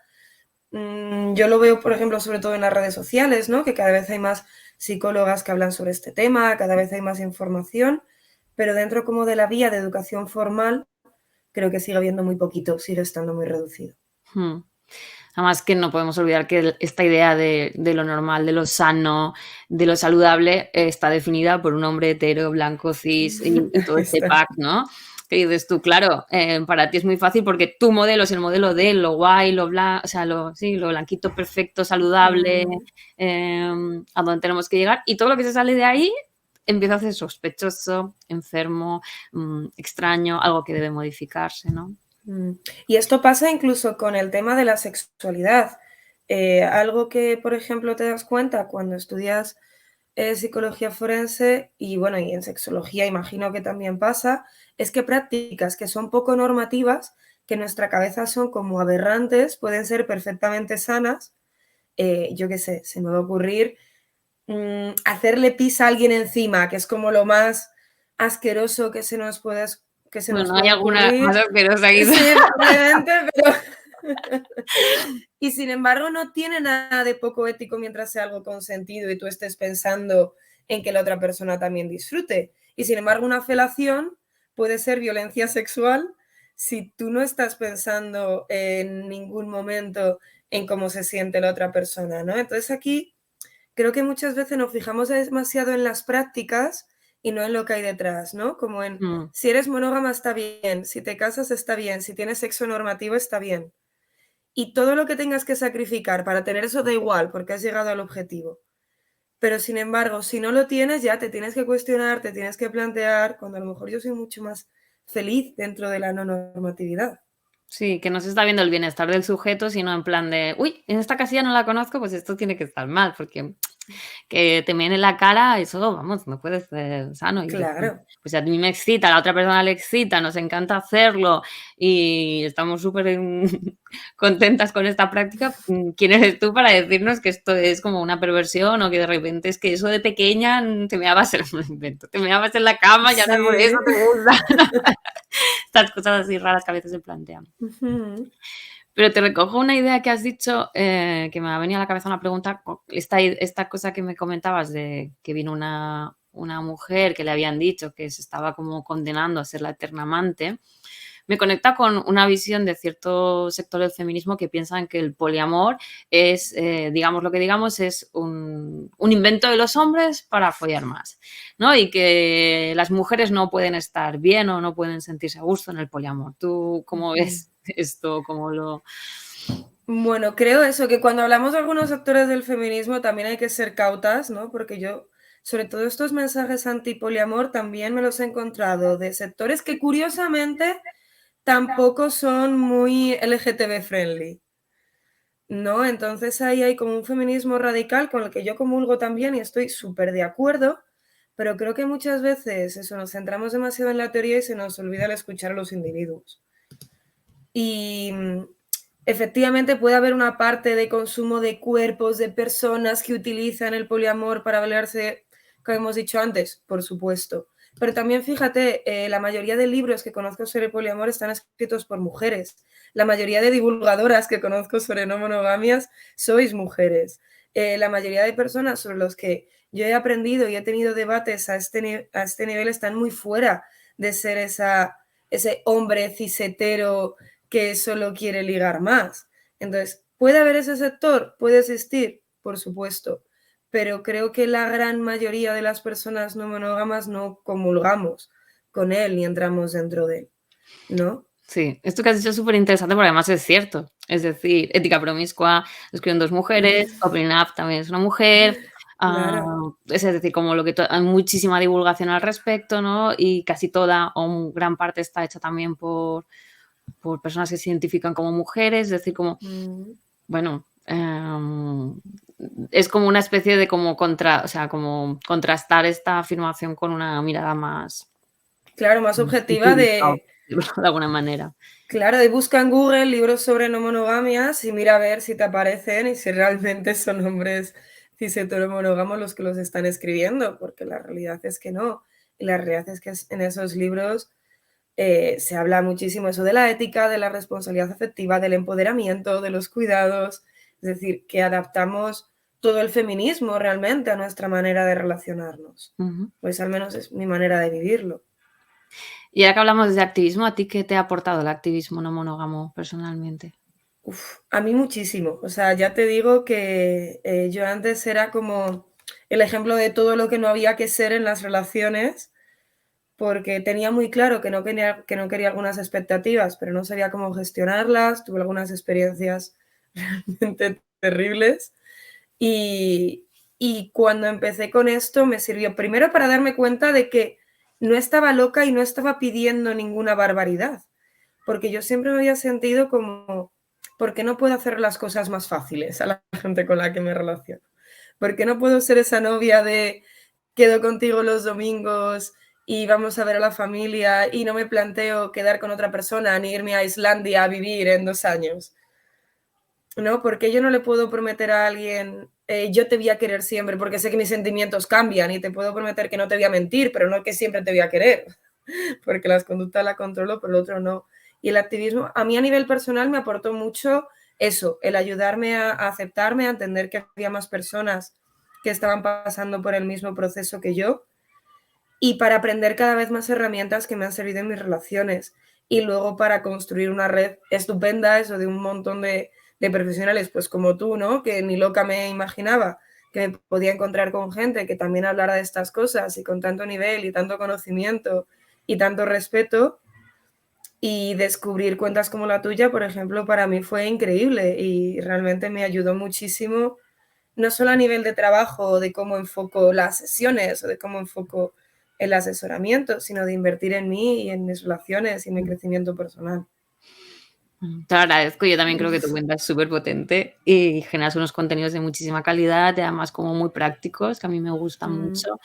Yo lo veo, por ejemplo, sobre todo en las redes sociales, ¿no? Que cada vez hay más psicólogas que hablan sobre este tema, cada vez hay más información, pero dentro como de la vía de educación formal, creo que sigue habiendo muy poquito, sigue estando muy reducido. mm. Además que no podemos olvidar que esta idea de lo normal, de lo sano, de lo saludable, está definida por un hombre hetero, blanco, cis y todo este Está. pack, ¿no? Que dices tú, claro, para ti es muy fácil porque tu modelo es el modelo de lo guay, lo blanco, o sea, sí, lo blanquito, perfecto, saludable, Mm, a donde tenemos que llegar. Y todo lo que se sale de ahí empieza a ser sospechoso, enfermo, extraño, algo que debe modificarse, ¿no? mm. Y esto pasa incluso con el tema de la sexualidad. Algo que, por ejemplo, te das cuenta cuando estudias psicología forense y bueno, y en sexología imagino que también pasa, es que prácticas que son poco normativas, que en nuestra cabeza son como aberrantes, pueden ser perfectamente sanas. Yo qué sé, se me va a ocurrir hacerle pis a alguien encima, que es como lo más asqueroso que se nos Bueno, hay puede alguna más ocurrir. asquerosa quizá. Sí, probablemente, pero y sin embargo no tiene nada de poco ético mientras sea algo consentido y tú estés pensando en que la otra persona también disfrute. Y sin embargo una felación puede ser violencia sexual si tú no estás pensando en ningún momento en cómo se siente la otra persona, ¿no? Entonces aquí creo que muchas veces nos fijamos demasiado en las prácticas y no en lo que hay detrás, ¿no? Como en Mm. si eres monógama está bien, si te casas está bien, si tienes sexo normativo está bien. Y todo lo que tengas que sacrificar para tener eso da igual, porque has llegado al objetivo. Pero sin embargo, si no lo tienes, ya te tienes que cuestionar, te tienes que plantear, cuando a lo mejor yo soy mucho más feliz dentro de la no normatividad. Sí, que no se está viendo el bienestar del sujeto, sino en plan de: "Uy, en esta casilla no la conozco, pues esto tiene que estar mal", porque que te meen en la cara, eso, vamos, no puede ser sano. Y decir, Claro. pues si a mí me excita, a la otra persona le excita, nos encanta hacerlo y estamos súper contentas con esta práctica, ¿quién eres tú para decirnos que esto es como una perversión o que de repente es que eso de pequeña te meabas en un invento, te meabas en la cama y ahora por eso Sí. te gusta? Estas cosas así raras que a veces se plantean. Ujú. Pero te recojo una idea que has dicho, que me ha venido a la cabeza una pregunta, esta cosa que me comentabas de que vino una mujer que le habían dicho que se estaba como condenando a ser la eterna amante, me conecta con una visión de cierto sector del feminismo que piensan que el poliamor es, digamos lo que digamos, es un invento de los hombres para follar más, ¿no? Y que las mujeres no pueden estar bien o no pueden sentirse a gusto en el poliamor. ¿Tú cómo Ujú. ves esto? ¿Cómo lo...? Bueno, creo eso, que cuando hablamos de algunos sectores del feminismo también hay que ser cautas, ¿no? Porque yo, sobre todo estos mensajes anti-poliamor, también me los he encontrado de sectores que curiosamente tampoco son muy LGTB friendly, ¿no? Entonces ahí hay como un feminismo radical con el que yo comulgo también y estoy súper de acuerdo, pero creo que muchas veces eso, nos centramos demasiado en la teoría y se nos olvida el escuchar a los individuos. Y efectivamente puede haber una parte de consumo de cuerpos, de personas que utilizan el poliamor para valerse, como hemos dicho antes, por supuesto. Pero también fíjate, la mayoría de libros que conozco sobre poliamor están escritos por mujeres. La mayoría de divulgadoras que conozco sobre no monogamias sois mujeres. La mayoría de personas sobre los que yo he aprendido y he tenido debates a este nivel están muy fuera de ser ese hombre cisetero que solo quiere ligar más. Entonces, ¿puede haber ese sector? ¿Puede existir? Por supuesto. Pero creo que la gran mayoría de las personas no monógamas no comulgamos con él ni entramos dentro de él, ¿no? Sí, esto que has dicho es súper interesante porque además es cierto. Es decir, Ética Promiscua lo escriben 2 mujeres, Opening Up también es una mujer, Claro. es decir, como lo que hay muchísima divulgación al respecto, ¿no? Y casi toda o gran parte está hecha también por personas que se identifican como mujeres, es decir, como, Mm. bueno, es como una especie de como o sea, como contrastar esta afirmación con una mirada más Claro, más objetiva empírica. de de alguna manera. Claro, y busca en Google libros sobre no monogamias y mira a ver si te aparecen y si realmente son hombres cis heteromonógamos los que los están escribiendo, porque la realidad es que no. Y la realidad es que en esos libros se habla muchísimo eso de la ética, de la responsabilidad afectiva, del empoderamiento, de los cuidados, es decir, que adaptamos todo el feminismo realmente a nuestra manera de relacionarnos. Ujú. Pues al menos es mi manera de vivirlo. Y ahora que hablamos de activismo, ¿a ti qué te ha aportado el activismo no monógamo personalmente? A mí muchísimo. O sea, ya te digo que yo antes era como el ejemplo de todo lo que no había que ser en las relaciones, porque tenía muy claro que no quería algunas expectativas, pero no sabía cómo gestionarlas. Tuve algunas experiencias realmente terribles. Y, y cuando empecé con esto me sirvió primero para darme cuenta de que no estaba loca y no estaba pidiendo ninguna barbaridad, porque yo siempre me había sentido como, ¿por qué no puedo hacer las cosas más fáciles a la gente con la que me relaciono? ¿Por qué no puedo ser esa novia de quedo contigo los domingos y vamos a ver a la familia y no me planteo quedar con otra persona ni irme a Islandia a vivir en 2 años? ¿No? Porque yo no le puedo prometer a alguien, yo te voy a querer siempre, porque sé que mis sentimientos cambian y te puedo prometer que no te voy a mentir, pero no que siempre te voy a querer, porque las conductas las controlo, pero el otro no. Y el activismo, a mí a nivel personal me aportó mucho eso, el ayudarme a aceptarme, a entender que había más personas que estaban pasando por el mismo proceso que yo y para aprender cada vez más herramientas que me han servido en mis relaciones y luego para construir una red estupenda, eso de un montón de profesionales, pues como tú, ¿no? Que ni loca me imaginaba que me podía encontrar con gente que también hablara de estas cosas y con tanto nivel y tanto conocimiento y tanto respeto. Y descubrir cuentas como la tuya, por ejemplo, para mí fue increíble y realmente me ayudó muchísimo, no solo a nivel de trabajo, de cómo enfoco las sesiones o de cómo enfoco el asesoramiento, sino de invertir en mí y en mis relaciones y mi crecimiento personal. Te lo agradezco, yo también creo que tu cuenta es súper potente y generas unos contenidos de muchísima calidad y además como muy prácticos, que a mí me gustan Mm, mucho.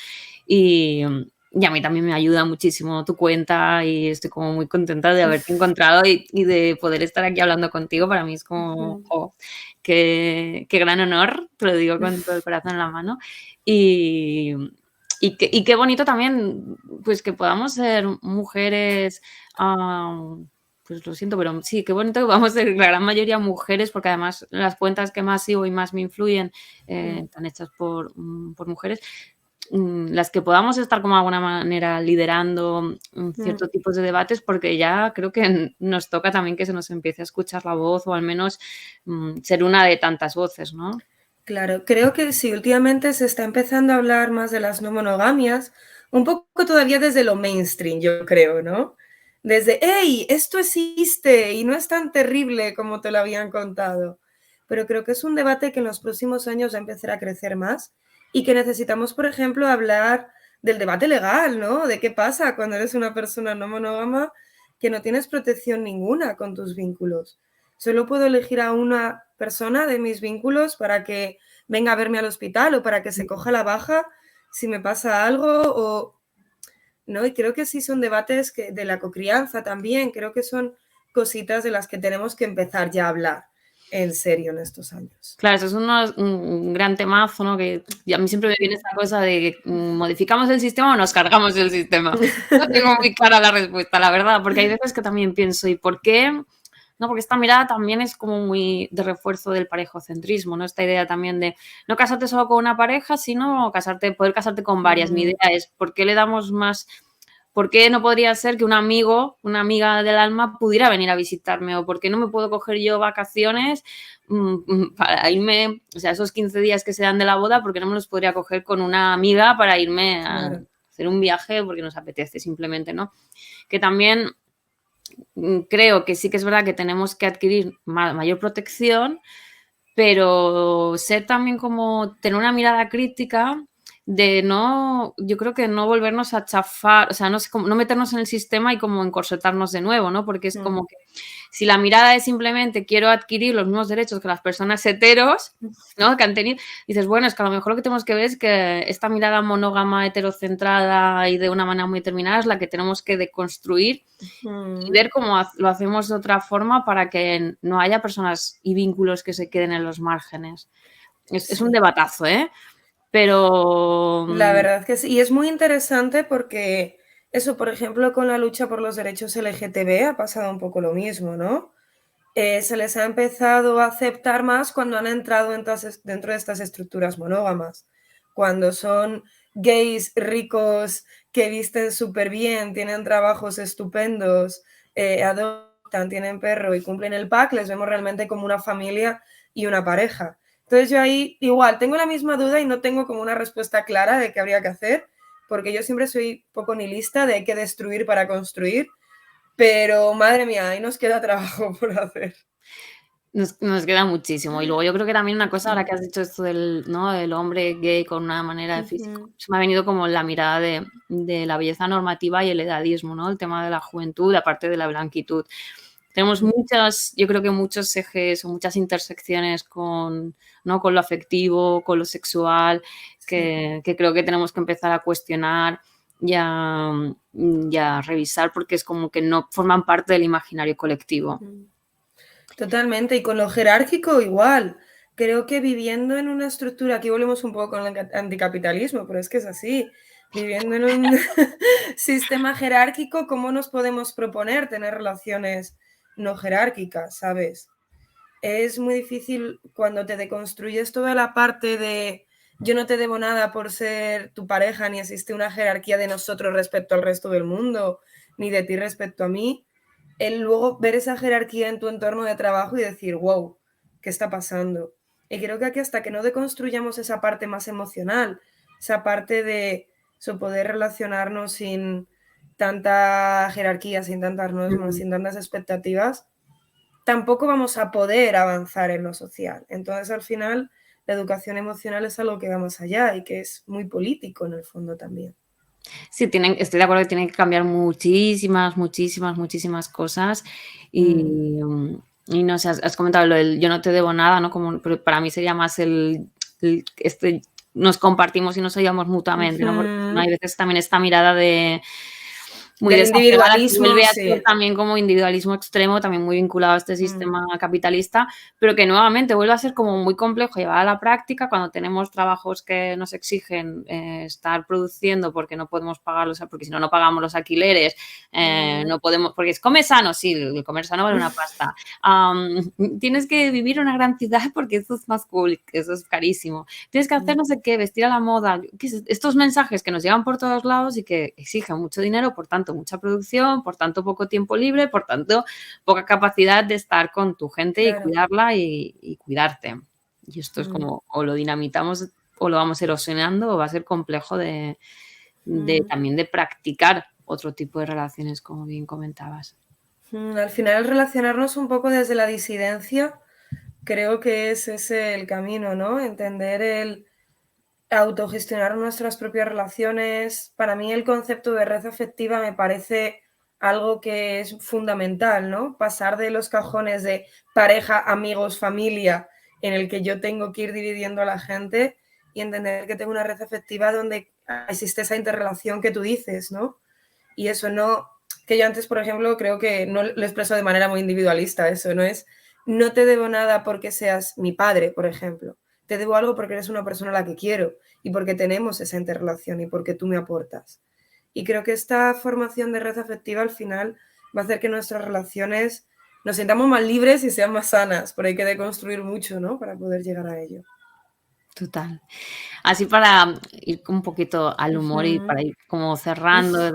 Y, y a mí también me ayuda muchísimo tu cuenta y estoy como muy contenta de haberte encontrado y de poder estar aquí hablando contigo. Para mí es como, ujú. jo, qué gran honor, te lo digo con todo el corazón en la mano. Y, y qué bonito también, pues que podamos ser mujeres, pues lo siento, pero sí, qué bonito que vamos a ser la gran mayoría mujeres, porque además las cuentas que más sigo y más me influyen Mm, están hechas por mujeres. Las que podamos estar como de alguna manera liderando mm. ciertos tipos de debates, porque ya creo que nos toca también que se nos empiece a escuchar la voz o al menos ser una de tantas voces, ¿no? Claro, creo que sí, últimamente se está empezando a hablar más de las no monogamias, un poco todavía desde lo mainstream, yo creo, ¿no? Desde, hey, esto existe y no es tan terrible como te lo habían contado. Pero creo que es un debate que en los próximos años va a empezar a crecer más y que necesitamos, por ejemplo, hablar del debate legal, ¿no? De qué pasa cuando eres una persona no monógama que no tienes protección ninguna con tus vínculos. Solo puedo elegir a una persona de mis vínculos para que venga a verme al hospital o para que se coja la baja si me pasa algo o no, y creo que sí son debates que de la cocrianza también, creo que son cositas de las que tenemos que empezar ya a hablar en serio en estos años. Claro, eso es un gran temazo, ¿no? Que y a mí siempre me viene esa cosa de, ¿modificamos el sistema o nos cargamos el sistema? No tengo muy clara la respuesta, la verdad, porque hay veces que también pienso, ¿y por qué? No, porque esta mirada también es como muy de refuerzo del parejocentrismo, ¿no? Esta idea también de no casarte solo con una pareja, sino poder casarte con varias. Mi Mm, idea es, ¿por qué le damos más? ¿Por qué no podría ser que un amigo, una amiga del alma pudiera venir a visitarme? ¿O por qué no me puedo coger yo vacaciones para irme, o sea, esos 15 días que se dan de la boda, por qué no me los podría coger con una amiga para irme a claro. hacer un viaje porque nos apetece simplemente, ¿no? Que también creo que sí que es verdad que tenemos que adquirir mayor protección, pero ser también como tener una mirada crítica de no, yo creo que no volvernos a chafar, o sea, no sé, como no meternos en el sistema y como encorsetarnos de nuevo, ¿no? Porque es Mm. como que si la mirada es simplemente quiero adquirir los mismos derechos que las personas heteros, ¿no? Que han tenido, dices, bueno, es que a lo mejor lo que tenemos que ver es que esta mirada monógama, heterocentrada y de una manera muy determinada es la que tenemos que deconstruir y Mm. ver cómo lo hacemos de otra forma para que no haya personas y vínculos que se queden en los márgenes. Es un Sí. debatazo, ¿eh? Pero La verdad que sí. Y es muy interesante porque eso, por ejemplo, con la lucha por los derechos LGTB ha pasado un poco lo mismo, ¿no? Se les ha empezado a aceptar más cuando han entrado dentro de estas estructuras monógamas. Cuando son gays ricos que visten súper bien, tienen trabajos estupendos, adoptan, tienen perro y cumplen el pack, les vemos realmente como una familia y una pareja. Entonces yo ahí igual tengo la misma duda y no tengo como una respuesta clara de qué habría que hacer, porque yo siempre soy poco nihilista de hay que destruir para construir, pero madre mía, ahí nos queda trabajo por hacer. nos queda muchísimo. Y luego yo creo que también una cosa, ahora Ujú, que has dicho esto del, ¿no? del hombre gay con una manera de físico, ujú, se me ha venido como la mirada de la belleza normativa y el edadismo, ¿no? El tema de la juventud, aparte de la blanquitud. Tenemos ujú, muchas, yo creo que muchos ejes o muchas intersecciones con, ¿no? con lo afectivo, con lo sexual, sí. que creo que tenemos que empezar a cuestionar y a revisar porque es como que no forman parte del imaginario colectivo. Mm. Totalmente, y con lo jerárquico igual. Creo que viviendo en una estructura, aquí volvemos un poco con el anticapitalismo, pero es que es así. Viviendo en un sistema jerárquico, ¿cómo nos podemos proponer tener relaciones no jerárquicas, sabes? Es muy difícil cuando te deconstruyes toda la parte de yo no te debo nada por ser tu pareja, ni existe una jerarquía de nosotros respecto al resto del mundo, ni de ti respecto a mí. El luego ver esa jerarquía en tu entorno de trabajo y decir, wow, ¿qué está pasando? Y creo que aquí hasta que no deconstruyamos esa parte más emocional, esa parte de poder relacionarnos sin tanta jerarquía, sin tantas normas, Mm. sin tantas expectativas, tampoco vamos a poder avanzar en lo social. Entonces, al final, la educación emocional es algo que va más allá y que es muy político en el fondo también. Sí, estoy de acuerdo que tienen que cambiar muchísimas, muchísimas, muchísimas cosas Mm. y no sé, has comentado lo del yo no te debo nada, ¿no? Como, pero para mí sería más nos compartimos y nos ayudamos mutuamente, ¿no? Porque ¿no? Ujú. hay veces también esta mirada de muy Del desapegada, que individualismo, vuelve a ser sí. también como individualismo extremo, también muy vinculado a este Mm. sistema capitalista, pero que nuevamente vuelve a ser como muy complejo llevar a la práctica cuando tenemos trabajos que nos exigen estar produciendo porque no podemos pagarlos, porque si no, no pagamos los alquileres, Mm. no podemos, porque es comer sano, sí, el comer sano vale una pasta. Tienes que vivir en una gran ciudad porque eso es más cool, eso es carísimo. Tienes que hacer Mm. no sé qué, vestir a la moda, estos mensajes que nos llegan por todos lados y que exigen mucho dinero, por tanto, mucha producción, por tanto, poco tiempo libre, por tanto, poca capacidad de estar con tu gente y Claro. cuidarla y cuidarte. Y esto es Mm. como, o lo dinamitamos o lo vamos erosionando o va a ser complejo Mm. también de practicar otro tipo de relaciones, como bien comentabas. Al final, el relacionarnos un poco desde la disidencia, creo que es ese el camino, ¿no? Entender el autogestionar nuestras propias relaciones. Para mí el concepto de red afectiva me parece algo que es fundamental, ¿no? Pasar de los cajones de pareja, amigos, familia, en el que yo tengo que ir dividiendo a la gente y entender que tengo una red afectiva donde existe esa interrelación que tú dices, ¿no? Y eso no, que yo antes, por ejemplo, creo que no lo expreso de manera muy individualista, eso no es, no te debo nada porque seas mi padre, por ejemplo. Te debo algo porque eres una persona a la que quiero y porque tenemos esa interrelación y porque tú me aportas. Y creo que esta formación de red afectiva al final va a hacer que nuestras relaciones nos sintamos más libres y sean más sanas, pero hay que deconstruir mucho, ¿no? Para poder llegar a ello. Total. Así para ir un poquito al humor y Ujú. para ir como cerrando,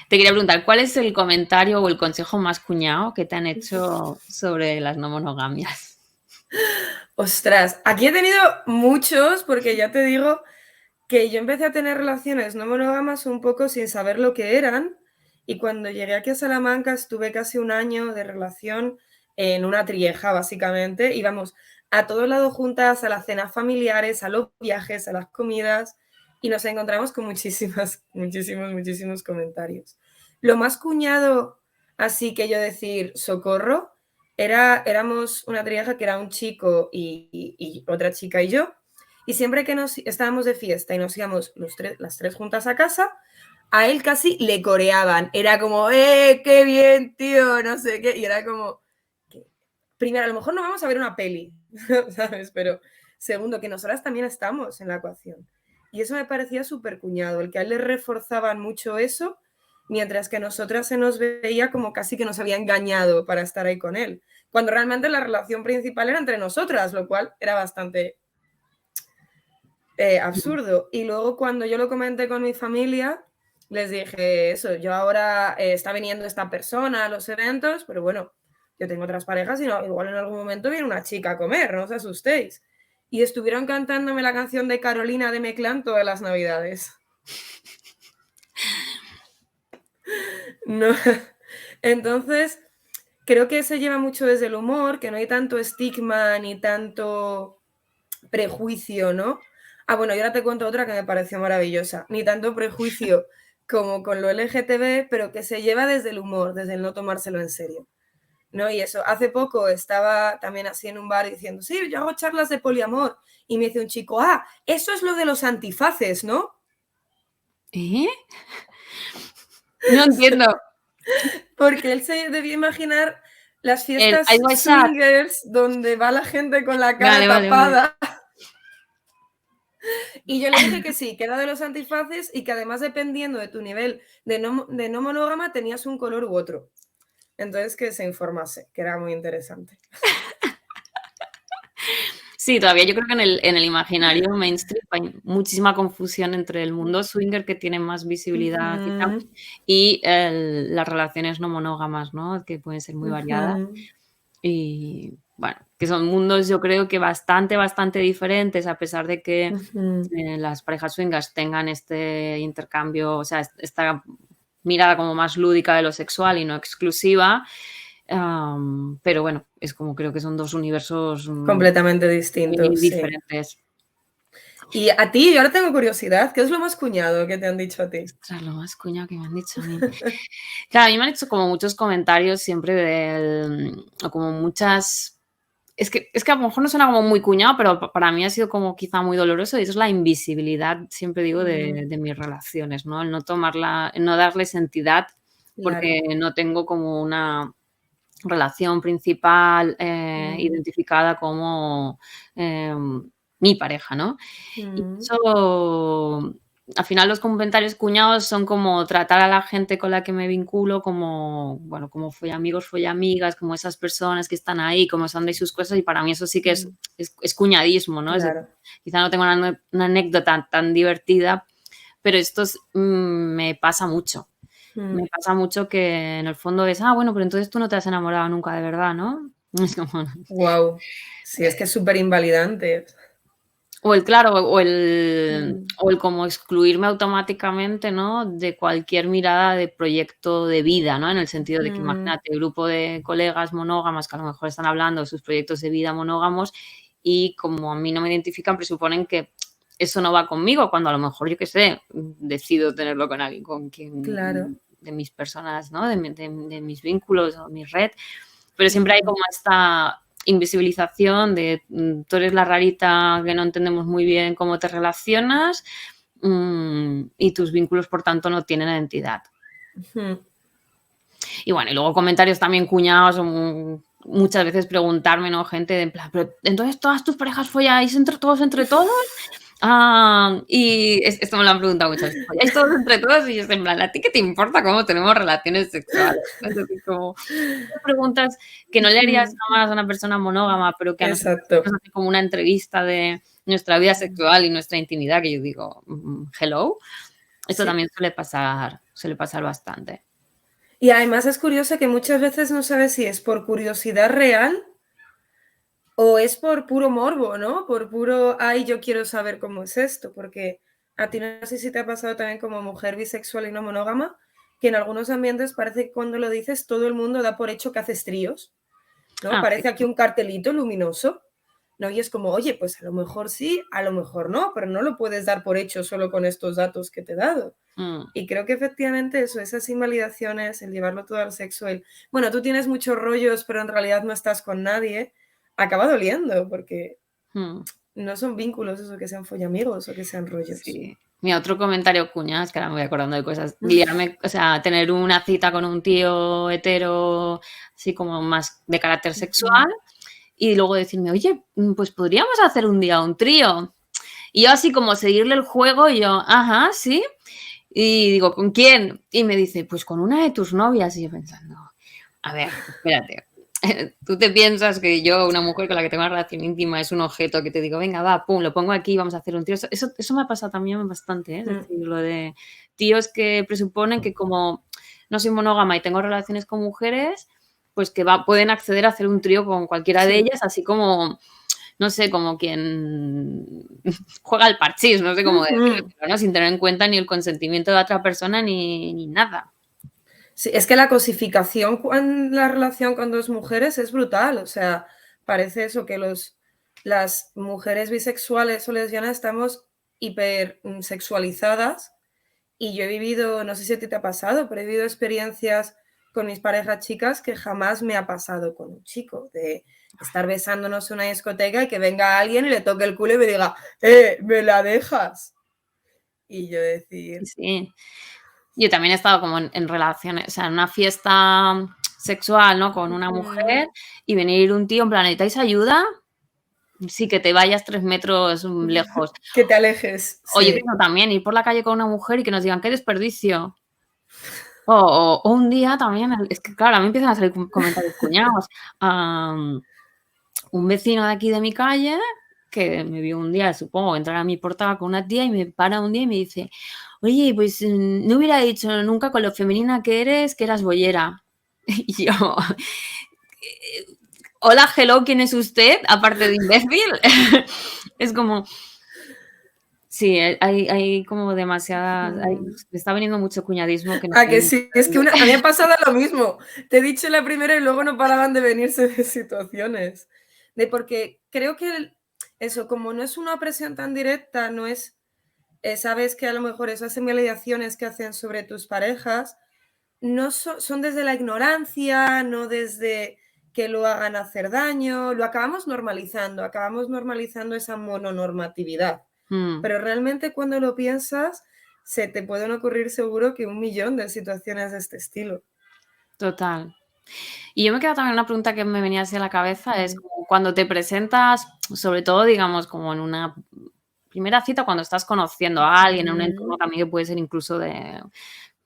te quería preguntar, ¿cuál es el comentario o el consejo más cuñado que te han hecho sobre las no monogamias? Ostras, aquí he tenido muchos, porque ya te digo que yo empecé a tener relaciones no monógamas un poco sin saber lo que eran, y cuando llegué aquí a Salamanca estuve casi un año de relación en una trieja, básicamente. Íbamos a todos lados juntas, a las cenas familiares, a los viajes, a las comidas, y nos encontramos con muchísimos comentarios. Lo más cuñado, así que yo decir, socorro, éramos una trieja que era un chico y otra chica y yo, y siempre que nos estábamos de fiesta y nos íbamos las tres juntas a casa, a él casi le coreaban. Era como, qué bien, tío, no sé qué. Y era como, primero, a lo mejor no vamos a ver una peli, ¿sabes? Pero segundo, que nosotras también estamos en la ecuación. Y eso me parecía súper cuñado, el que a él le reforzaban mucho eso, mientras que a nosotras se nos veía como casi que nos había engañado para estar ahí con él. Cuando realmente la relación principal era entre nosotras, lo cual era bastante absurdo. Y luego cuando yo lo comenté con mi familia, les dije eso, yo ahora está viniendo esta persona a los eventos, pero bueno, yo tengo otras parejas y no, igual en algún momento viene una chica a comer, no os asustéis. Y estuvieron cantándome la canción de Carolina de Meclán todas las navidades. No. Entonces, creo que se lleva mucho desde el humor, que no hay tanto estigma ni tanto prejuicio, ¿no? Ah, bueno, y ahora te cuento otra que me pareció maravillosa. Ni tanto prejuicio como con lo LGTB, pero que se lleva desde el humor, desde el no tomárselo en serio. ¿No? Y eso, hace poco estaba también así en un bar diciendo, sí, yo hago charlas de poliamor. Y me dice un chico, eso es lo de los antifaces, ¿no? ¿Eh? No entiendo. Porque él se debía imaginar las fiestas swingers donde va la gente con la cara tapada. Vale. Y yo le dije que sí, que era de los antifaces y que además dependiendo de tu nivel de no monógama tenías un color u otro. Entonces que se informase, que era muy interesante. Sí, todavía yo creo que en el imaginario mainstream hay muchísima confusión entre el mundo swinger, que tiene más visibilidad y las relaciones no monógamas, ¿no? Que pueden ser muy variadas. Y bueno, que son mundos yo creo que bastante diferentes, a pesar de que las parejas swingers tengan este intercambio, o sea, esta mirada como más lúdica de lo sexual y no exclusiva. Pero bueno, es como creo que son dos universos completamente distintos, diferentes. Sí. Y a ti, yo ahora tengo curiosidad, ¿qué es lo más cuñado que te han dicho a ti? Ostras, lo más cuñado que me han dicho a mí. Claro, a mí me han hecho como muchos comentarios siempre o como muchas... Es que a lo mejor no suena como muy cuñado, pero para mí ha sido como quizá muy doloroso, y eso es la invisibilidad, siempre digo, de mis relaciones, ¿no? El no tomarla, no darles entidad, porque no tengo como una relación principal identificada como mi pareja, ¿no? Y eso, al final los comentarios cuñados son como tratar a la gente con la que me vinculo como, bueno, como follamigos, follamigas, como esas personas que están ahí, como son de sus cosas, y para mí eso sí que es cuñadismo, ¿no? Claro. Quizá no tengo una anécdota tan divertida, pero esto me pasa mucho. Me pasa mucho que en el fondo es, bueno, pero entonces tú no te has enamorado nunca de verdad, ¿no? Es como... Wow. Sí, es que es súper invalidante. O el como excluirme automáticamente, ¿no? De cualquier mirada de proyecto de vida, ¿no? En el sentido de que imagínate, grupo de colegas monógamas que a lo mejor están hablando de sus proyectos de vida monógamos y como a mí no me identifican, presuponen que eso no va conmigo, cuando a lo mejor, yo qué sé, decido tenerlo con alguien con quien... Claro. de mis personas, ¿no? De mis vínculos o mi red, pero siempre hay como esta invisibilización de tú eres la rarita que no entendemos muy bien cómo te relacionas y tus vínculos, por tanto, no tienen identidad. Y bueno, y luego comentarios también cuñados, muchas veces preguntarme, ¿no? Gente de en plan, pero entonces todas tus parejas folláis entre todos? Y esto me lo han preguntado muchas veces. ¿Folláis todos entre todos? Y yo en plan, ¿a ti qué te importa cómo tenemos relaciones sexuales? Es decir, como preguntas que no le harías jamás a una persona monógama, pero que a nosotros nos hace como una entrevista de nuestra vida sexual y nuestra intimidad, que yo digo, hello. Esto también suele pasar bastante. Y además es curioso que muchas veces no sabes si es por curiosidad real o es por puro morbo, ¿no? Por puro, yo quiero saber cómo es esto, porque a ti no sé si te ha pasado también como mujer bisexual y no monógama, que en algunos ambientes parece que cuando lo dices todo el mundo da por hecho que haces tríos, ¿no? Parece aquí un cartelito luminoso, ¿no? Y es como, oye, pues a lo mejor sí, a lo mejor no, pero no lo puedes dar por hecho solo con estos datos que te he dado. Y creo que efectivamente eso, esas invalidaciones, el llevarlo todo al sexo, bueno, tú tienes muchos rollos, pero en realidad no estás con nadie, acaba doliendo, porque no son vínculos eso, que sean follamigos o que sean rollos. Sí. Mi otro comentario cuña, es que ahora me voy acordando de cosas. Liarme, o sea, tener una cita con un tío hetero, así como más de carácter sexual, y luego decirme, oye, pues podríamos hacer un día un trío. Y yo así como seguirle el juego, y yo, ajá, sí. Y digo, ¿con quién? Y me dice, pues con una de tus novias. Y yo pensando, a ver, espérate. Tú te piensas que yo, una mujer con la que tengo una relación íntima, es un objeto que te digo, venga, va, pum, lo pongo aquí, vamos a hacer un tío. Eso me ha pasado también bastante, ¿eh? Es decir, lo de tíos que presuponen que como no soy monógama y tengo relaciones con mujeres, pues que pueden acceder a hacer un trío con cualquiera de ellas, así como, no sé, como quien juega al parchís, no sé cómo decirlo, ¿no? Sin tener en cuenta ni el consentimiento de la otra persona ni nada. Sí, es que la cosificación en la relación con dos mujeres es brutal. O sea, parece eso, que las mujeres bisexuales o lesbianas estamos hipersexualizadas. Y yo he vivido, no sé si a ti te ha pasado, pero he vivido experiencias con mis parejas chicas que jamás me ha pasado con un chico, de estar besándonos en una discoteca y que venga alguien y le toque el culo y me diga, ¿me la dejas? Y yo decir... Sí. Yo también he estado como en relaciones, o sea, en una fiesta sexual, ¿no? Con una mujer y venir un tío en plan, ¿necesitáis ayuda? Sí, que te vayas 3 metros lejos. Que te alejes. Oye, Sí. que no, también ir por la calle con una mujer y que nos digan, qué desperdicio. O un día también, es que claro, a mí empiezan a salir comentarios cuñados. Un vecino de aquí de mi calle que me vio un día, supongo, entrar a mi portada con una tía y me para un día y me dice, oye, pues no hubiera dicho nunca con lo femenina que eras boyera. Y yo, hola, hello, ¿quién es usted? Aparte de imbécil. Es como, sí, hay como demasiadas, me está viniendo mucho cuñadismo. Que sí, es que a mí me ha pasado lo mismo. Te he dicho la primera y luego no paraban de venirse de situaciones. Porque creo que eso, como no es una presión tan directa, no es, sabes que a lo mejor esas invalidaciones que hacen sobre tus parejas no son desde la ignorancia, no desde que lo hagan hacer daño, lo acabamos normalizando esa mononormatividad. Pero realmente cuando lo piensas, se te pueden ocurrir seguro que 1.000.000 de situaciones de este estilo. Total. Y yo me queda también una pregunta que me venía así a la cabeza, es como cuando te presentas, sobre todo, digamos, como en una primera cita, cuando estás conociendo a alguien en un entorno también que puede ser incluso de,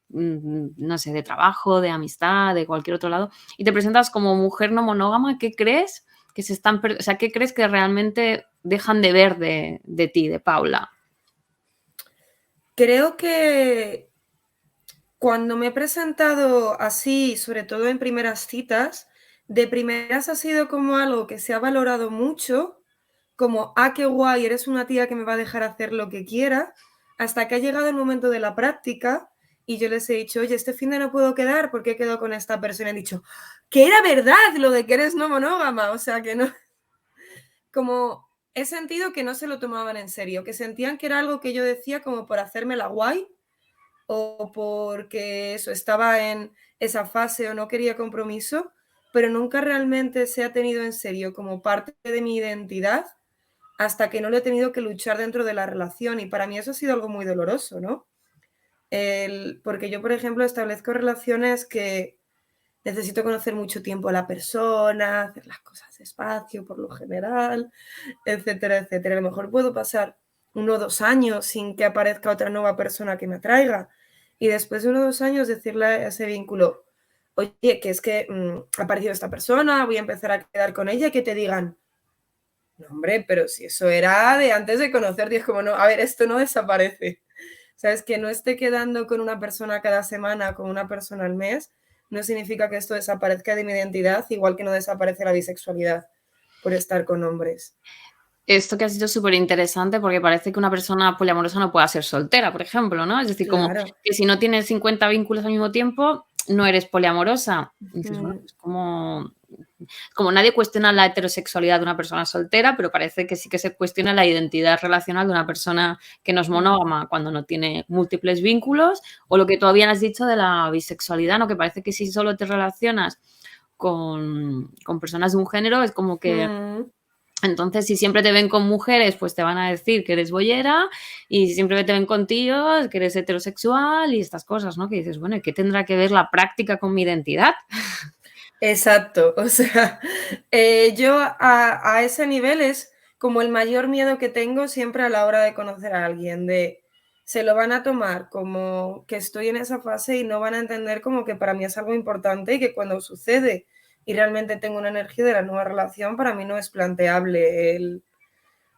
no sé, de trabajo, de amistad, de cualquier otro lado, y te presentas como mujer no monógama, ¿qué crees que se están, o sea, qué crees que realmente dejan de ver de ti, de Paula? Creo que cuando me he presentado así, sobre todo en primeras citas, de primeras ha sido como algo que se ha valorado mucho, como, qué guay, eres una tía que me va a dejar hacer lo que quiera, hasta que ha llegado el momento de la práctica y yo les he dicho, oye, este fin de no puedo quedar porque he quedado con esta persona. Y han dicho, que era verdad lo de que eres no monógama, o sea, que no... Como he sentido que no se lo tomaban en serio, que sentían que era algo que yo decía como por hacerme la guay o porque eso estaba en esa fase o no quería compromiso, pero nunca realmente se ha tenido en serio como parte de mi identidad hasta que no lo he tenido que luchar dentro de la relación. Y para mí eso ha sido algo muy doloroso, ¿no? Porque yo, por ejemplo, establezco relaciones que necesito conocer mucho tiempo a la persona, hacer las cosas despacio por lo general, etcétera, etcétera. A lo mejor puedo pasar 1 o 2 años sin que aparezca otra nueva persona que me atraiga. Y después de 1 o 2 años decirle a ese vínculo, oye, que es que ha aparecido esta persona, voy a empezar a quedar con ella, y que te digan, no, hombre, pero si eso era de antes de conocerte, es como, no, a ver, esto no desaparece. ¿Sabes? Que no esté quedando con una persona cada semana, con una persona al mes, no significa que esto desaparezca de mi identidad, igual que no desaparece la bisexualidad por estar con hombres. Esto que has dicho es súper interesante porque parece que una persona poliamorosa no pueda ser soltera, por ejemplo, ¿no? Es decir, como que si no tienes 50 vínculos al mismo tiempo, no eres poliamorosa. Y dices, bueno, pues como como nadie cuestiona la heterosexualidad de una persona soltera, pero parece que sí que se cuestiona la identidad relacional de una persona que no es monógama cuando no tiene múltiples vínculos, o lo que tú habías dicho de la bisexualidad, ¿no? Que parece que si solo te relacionas con personas de un género es como que entonces, si siempre te ven con mujeres, pues te van a decir que eres boyera, y si siempre te ven con tíos, que eres heterosexual y estas cosas, ¿no? Que dices, bueno, ¿y qué tendrá que ver la práctica con mi identidad? Exacto, o sea, yo a ese nivel es como el mayor miedo que tengo siempre a la hora de conocer a alguien, de se lo van a tomar como que estoy en esa fase y no van a entender como que para mí es algo importante y que cuando sucede y realmente tengo una energía de la nueva relación, para mí no es planteable el,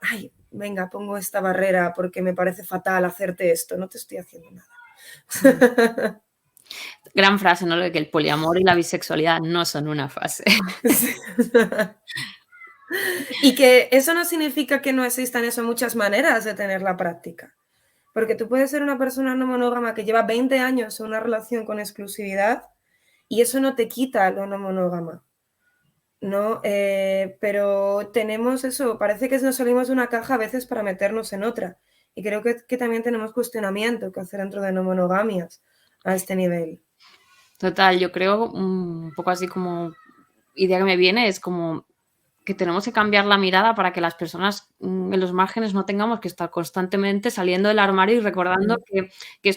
ay, venga, pongo esta barrera porque me parece fatal hacerte esto, no te estoy haciendo nada. Gran frase, ¿no? Lo de que el poliamor y la bisexualidad no son una fase. Sí. Y que eso no significa que no existan eso muchas maneras de tener la práctica. Porque tú puedes ser una persona no monógama que lleva 20 años en una relación con exclusividad y eso no te quita lo no monógama, ¿no? Pero tenemos eso, parece que nos salimos de una caja a veces para meternos en otra. Y creo que también tenemos cuestionamiento que hacer dentro de no monogamias a este nivel. Total, yo creo un poco así como idea que me viene es como que tenemos que cambiar la mirada para que las personas en los márgenes no tengamos que estar constantemente saliendo del armario y recordando Mm, que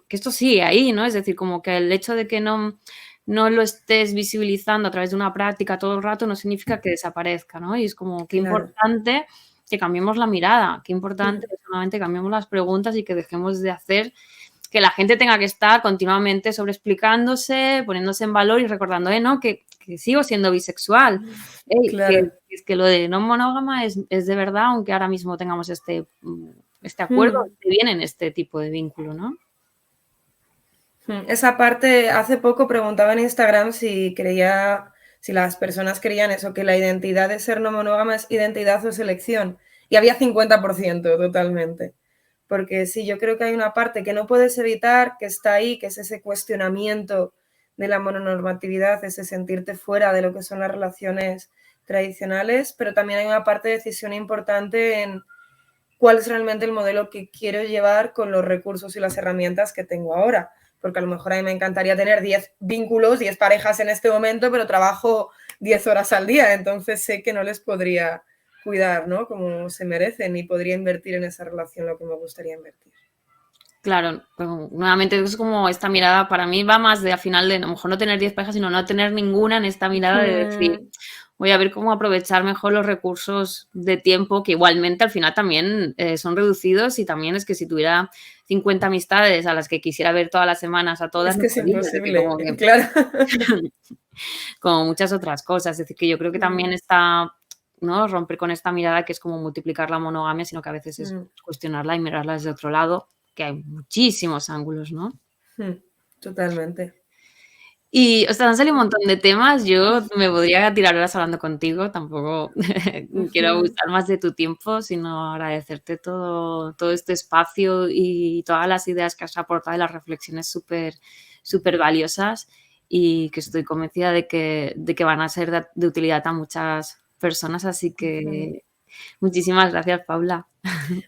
esto sigue ahí, ¿no? Es decir, como que el hecho de que no lo estés visibilizando a través de una práctica todo el rato no significa que desaparezca, ¿no? Y es como qué claro. importante que cambiemos la mirada, qué importante Mm, que solamente cambiemos las preguntas y que dejemos de hacer que la gente tenga que estar continuamente sobreexplicándose, poniéndose en valor y recordando, ¿no? Que sigo siendo bisexual. Que claro. es que lo de no monógama es de verdad, aunque ahora mismo tengamos este acuerdo, Mm. que viene en este tipo de vínculo, ¿no? Esa parte, hace poco preguntaba en Instagram si las personas creían eso, que la identidad de ser no monógama es identidad o selección. Y había 50% totalmente. Porque sí, yo creo que hay una parte que no puedes evitar, que está ahí, que es ese cuestionamiento de la mononormatividad, ese sentirte fuera de lo que son las relaciones tradicionales, pero también hay una parte de decisión importante en cuál es realmente el modelo que quiero llevar con los recursos y las herramientas que tengo ahora. Porque a lo mejor a mí me encantaría tener 10 vínculos, 10 parejas en este momento, pero trabajo 10 horas al día, entonces sé que no les podría cuidar, ¿no? Como se merecen, ni podría invertir en esa relación lo que me gustaría invertir. Claro, pero nuevamente es como esta mirada, para mí va más de al final de a lo mejor no tener 10 parejas, sino no tener ninguna en esta mirada de decir, Mm, voy a ver cómo aprovechar mejor los recursos de tiempo, que igualmente al final también son reducidos y también es que si tuviera 50 amistades a las que quisiera ver todas las semanas a todas, es no que es podría, es decir, imposible, como que claro. como muchas otras cosas, es decir, que yo creo que Mm, también está, ¿no? Romper con esta mirada que es como multiplicar la monogamia, sino que a veces es mm, cuestionarla y mirarla desde otro lado, que hay muchísimos ángulos, ¿no? mm, totalmente. Y, o sea, han salido un montón de temas. Yo me podría tirar horas hablando contigo. Tampoco quiero Ujú, abusar más de tu tiempo, sino agradecerte todo este espacio y todas las ideas que has aportado y las reflexiones súper valiosas y que estoy convencida de que van a ser de utilidad a muchas personas. Así ujú. que muchísimas gracias, Paula.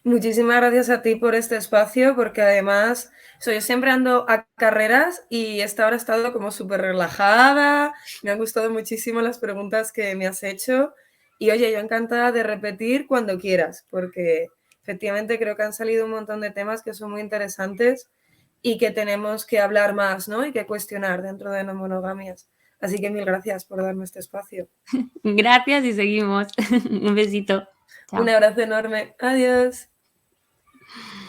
Muchísimas gracias a ti por este espacio, porque además, yo siempre ando a carreras y esta hora he estado como súper relajada, me han gustado muchísimo las preguntas que me has hecho y oye, yo encantada de repetir cuando quieras, porque efectivamente creo que han salido un montón de temas que son muy interesantes y que tenemos que hablar más, ¿no? Y que cuestionar dentro de no monogamias. Así que mil gracias por darme este espacio. Gracias y seguimos. Un besito. Un Chao. abrazo enorme. Adiós.